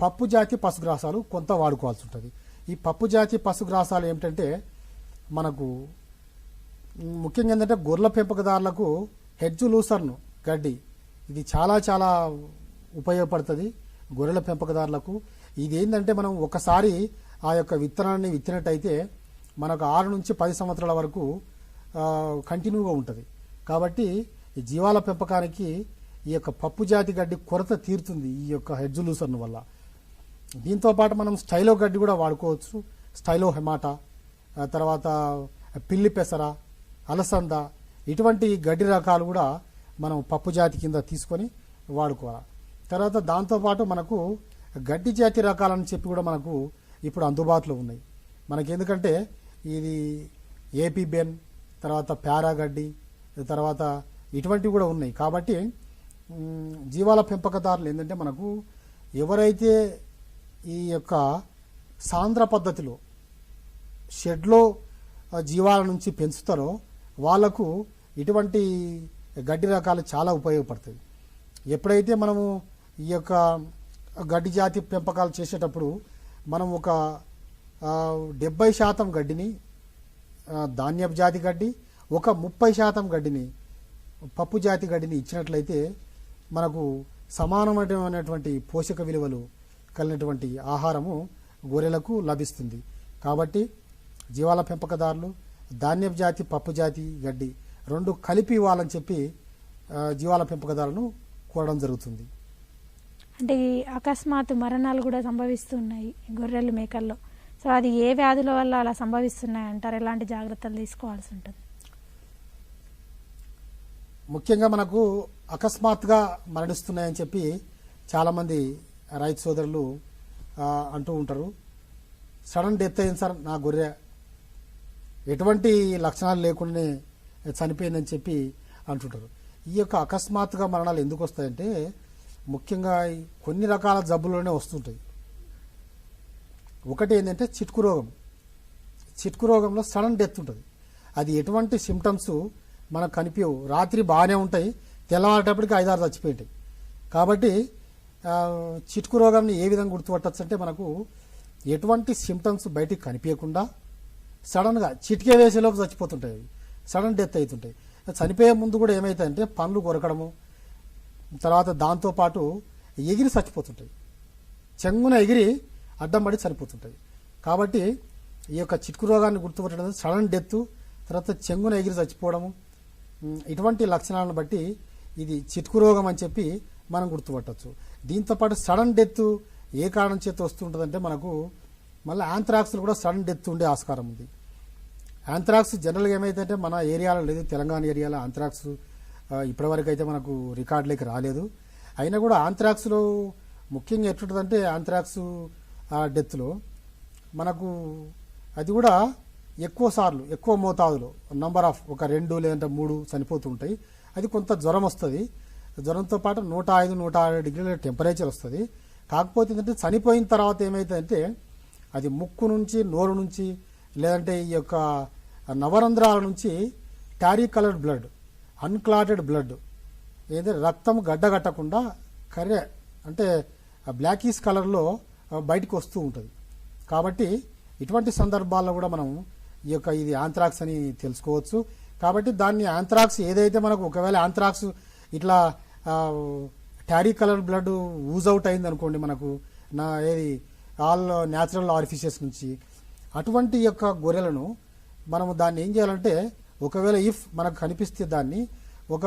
పప్పు జాతి పశుగ్రాసాలు కొంత వాడుకోవాల్సి ఉంటుంది. ఈ పప్పు జాతి పశుగ్రాసాలు ఏమిటంటే మనకు ముఖ్యంగా ఏంటంటే గొర్రెల పెంపకదారులకు హెడ్జ్ లూసర్ను గడ్డి ఇది చాలా చాలా ఉపయోగపడుతుంది గొర్రెల పెంపకదారులకు. ఇది ఏంటంటే మనం ఒకసారి ఆ యొక్క విత్తనాన్ని విత్తినట్టయితే మనకు 6 నుంచి 10 సంవత్సరాల వరకు కంటిన్యూగా ఉంటుంది. కాబట్టి ఈ జీవాల పెంపకానికి ఈ యొక్క పప్పు జాతి గడ్డి కొరత తీరుతుంది ఈ యొక్క హెడ్జ్ లూసర్ను వల్ల. దీంతోపాటు మనం స్టైలో గడ్డి కూడా వాడుకోవచ్చు. స్టైలో హెమాటా, తర్వాత పిల్లి పెసర, అలసంద ఇటువంటి గడ్డి రకాలు కూడా మనం పప్పు జాతి కింద తీసుకొని వాడుకోవాలి. తర్వాత దాంతోపాటు మనకు గడ్డి జాతి రకాలని చెప్పి కూడా మనకు ఇప్పుడు అందుబాటులో ఉన్నాయి. మనకి ఎందుకంటే ఇది ఏపీ బెన్, తర్వాత పారాగడ్డి, తర్వాత ఇటువంటివి కూడా ఉన్నాయి. కాబట్టి జీవాల పెంపకదారులు ఏంటంటే మనకు ఎవరైతే ఈ యొక్క సాంద్ర పద్ధతిలో షెడ్లో జీవాల నుంచి పెంచుతారో వాళ్లకు ఇటువంటి గడ్డి రకాలు చాలా ఉపయోగపడతాయి. ఎప్పుడైతే మనము ఈ యొక్క గడ్డి జాతి పెంపకాలు చేసేటప్పుడు మనం ఒక 70% గడ్డిని ధాన్యపు జాతి గడ్డి, ఒక 30% గడ్డిని పప్పు జాతి గడ్డిని ఇచ్చినట్లయితే మనకు సమానమైనటువంటి పోషక విలువలు కలిగినటువంటి ఆహారము గొర్రెలకు లభిస్తుంది. కాబట్టి జీవాల పెంపకదారులు ధాన్యపు జాతి పప్పు జాతి గడ్డి 2 కలిపి ఇవ్వాలని చెప్పి జీవాల పెంపకదారులను కోరడం జరుగుతుంది. అంటే అకస్మాత్తు మరణాలు కూడా సంభవిస్తున్నాయి గొర్రెలు మేకల్లో. సో అది ఏ వ్యాధుల వల్ల అలా సంభవిస్తున్నాయి అంటారు? ఎలాంటి జాగ్రత్తలు తీసుకోవాల్సి ఉంటుంది? ముఖ్యంగా మనకు అకస్మాత్తుగా మరణిస్తున్నాయని చెప్పి చాలామంది రైతు సోదరులు అంటూ ఉంటారు. సడన్ డెత్ అయింది సార్, నా గొర్రె ఎటువంటి లక్షణాలు లేకుండానే చనిపోయిందని చెప్పి అంటుంటారు. ఈ యొక్క అకస్మాత్తుగా మరణాలు ఎందుకు వస్తాయంటే ముఖ్యంగా కొన్ని రకాల జబ్బుల్లోనే వస్తుంటాయి. ఒకటి ఏంటంటే చిట్కు రోగం. చిట్కు రోగంలో సడన్ డెత్ ఉంటుంది. అది ఎటువంటి సిమ్టమ్స్ మనకు కనిపించవు. రాత్రి బాగానే ఉంటాయి, తెల్లవారేటప్పటికి 5-6 చచ్చిపోయింటాయి. కాబట్టి చిట్కు రోగాన్ని ఏ విధంగా గుర్తుపట్టచ్చు అంటే మనకు ఎటువంటి సిమ్టమ్స్ బయటికి కనిపించకుండా సడన్గా చిటికే వేసేలోపు చచ్చిపోతుంటాయి. అవి సడన్ డెత్ అవుతుంటాయి. చనిపోయే ముందు కూడా ఏమవుతాయంటే పండ్లు కొరకడము, తర్వాత దాంతోపాటు ఎగిరి చచ్చిపోతుంటాయి. చెంగున ఎగిరి అడ్డం పడి చనిపోతుంటాయి. కాబట్టి ఈ యొక్క చిట్కు రోగాన్ని గుర్తుపట్టడం సడన్ డెత్, తర్వాత చెంగున ఎగిరి చచ్చిపోవడము, ఇటువంటి లక్షణాలను బట్టి ఇది చిట్కు రోగం అని చెప్పి మనం గుర్తుపట్టవచ్చు. దీంతోపాటు సడన్ డెత్ ఏ కారణం చేత వస్తుంటుందంటే మళ్ళీ యాంథ్రాక్స్లో కూడా సడన్ డెత్ ఉండే ఆస్కారం ఉంది. యాంథ్రాక్స్ జనరల్గా ఏమైతే మన ఏరియాలో లేదు, తెలంగాణ ఏరియాలో యాంథ్రాక్స్ ఇప్పటివరకు అయితే మనకు రికార్డులోకి రాలేదు. అయినా కూడా యాంథ్రాక్స్లో ముఖ్యంగా ఎట్లుంటుందంటే యాంథ్రాక్స్ డెత్లో మనకు అది కూడా ఎక్కువ సార్లు ఎక్కువ మోతాదులో నంబర్ ఆఫ్ ఒక 2 లేదంటే 3 చనిపోతుంటాయి. అది కొంత జ్వరం వస్తుంది. జ్వరంతో పాటు 105-106 డిగ్రీల టెంపరేచర్ వస్తుంది. కాకపోతే ఏంటంటే చనిపోయిన తర్వాత ఏమైతుందంటే అది ముక్కు నుంచి, నోరు నుంచి, లేదంటే ఈ యొక్క నవరంధ్రాల నుంచి టారీ కలర్డ్ బ్లడ్, అన్క్లాటెడ్ బ్లడ్, ఏదైతే రక్తం గడ్డగట్టకుండా కర్రె అంటే బ్లాకీస్ కలర్లో బయటకు వస్తూ ఉంటుంది. కాబట్టి ఇటువంటి సందర్భాల్లో కూడా మనం ఈ యొక్క ఇది యాంథ్రాక్స్ అని తెలుసుకోవచ్చు. కాబట్టి దాన్ని యాంథ్రాక్స్ ఏదైతే మనకు ఒకవేళ యాంథ్రాక్స్ ఇట్లా టారీ కలర్ బ్లడ్ ఊజ్ అవుట్ అయింది అనుకోండి మనకు ఏది ఆల్ న్యాచురల్ ఆరిఫిషియస్ నుంచి, అటువంటి యొక్క గొర్రెలను మనము దాన్ని ఏం చేయాలంటే ఒకవేళ ఇఫ్ మనకు కనిపిస్తే దాన్ని ఒక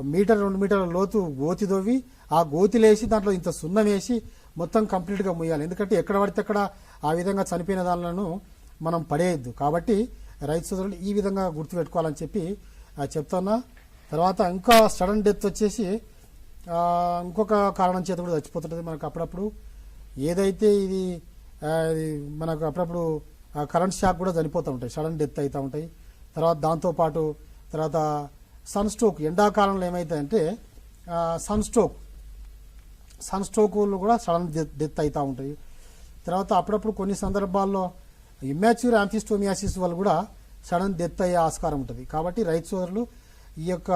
1-2 మీటర్ల లోతు గోతి దొవ్వి ఆ గోతిలేసి దాంట్లో ఇంత సున్నం వేసి మొత్తం కంప్లీట్గా ముయ్యాలి. ఎందుకంటే ఎక్కడ పడితే అక్కడ ఆ విధంగా చనిపోయిన దానిలను మనం పడేయద్దు. కాబట్టి రైతు సోదరులు ఈ విధంగా గుర్తుపెట్టుకోవాలని చెప్పి చెప్తున్నా. తర్వాత ఇంకా సడన్ డెత్ వచ్చేసి ఇంకొక కారణం చేత కూడా చచ్చిపోతుంటుంది మనకు అప్పుడప్పుడు. ఏదైతే ఇది మనకు అప్పుడప్పుడు కరెంట్ షాక్ కూడా చనిపోతూ ఉంటాయి, సడన్ డెత్ అవుతూ ఉంటాయి. తర్వాత దాంతోపాటు తర్వాత సన్ స్ట్రోక్, ఎండాకాలంలో ఏమవుతాయంటే సన్ స్ట్రోకులు కూడా సడన్ డెత్ అవుతూ ఉంటాయి. తర్వాత అప్పుడప్పుడు కొన్ని సందర్భాల్లో ఇమ్మాచ్యూర్ యాంఫిస్టోమియాసిస్ వల్ల కూడా సడన్ డెత్ అయ్యే ఆస్కారం ఉంటుంది. కాబట్టి రైతు సోదరులు ఈ యొక్క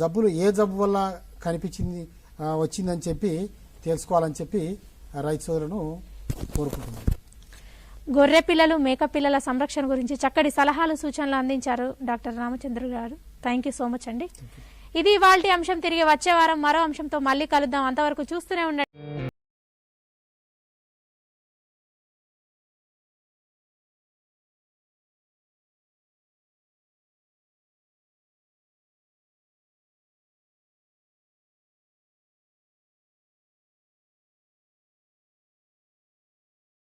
జబ్బులు ఏ జబ్బు వల్ల వచ్చిందని చెప్పి తెలుసుకోవాలని చెప్పి రైతు సోదరులను కోరుకుంటున్నాను. గొర్రె పిల్లలు, మేక పిల్లల సంరక్షణ గురించి చక్కటి సలహాలు, సూచనలు అందించారు డాక్టర్ రామచంద్ర గారు. థ్యాంక్ యూ సో మచ్ అండి. ఇది ఇవాల్టి అంశం. తిరిగి వచ్చే వారం మరో అంశంతో మళ్ళీ కలుద్దాం. అంతవరకు చూస్తూనే ఉండండి.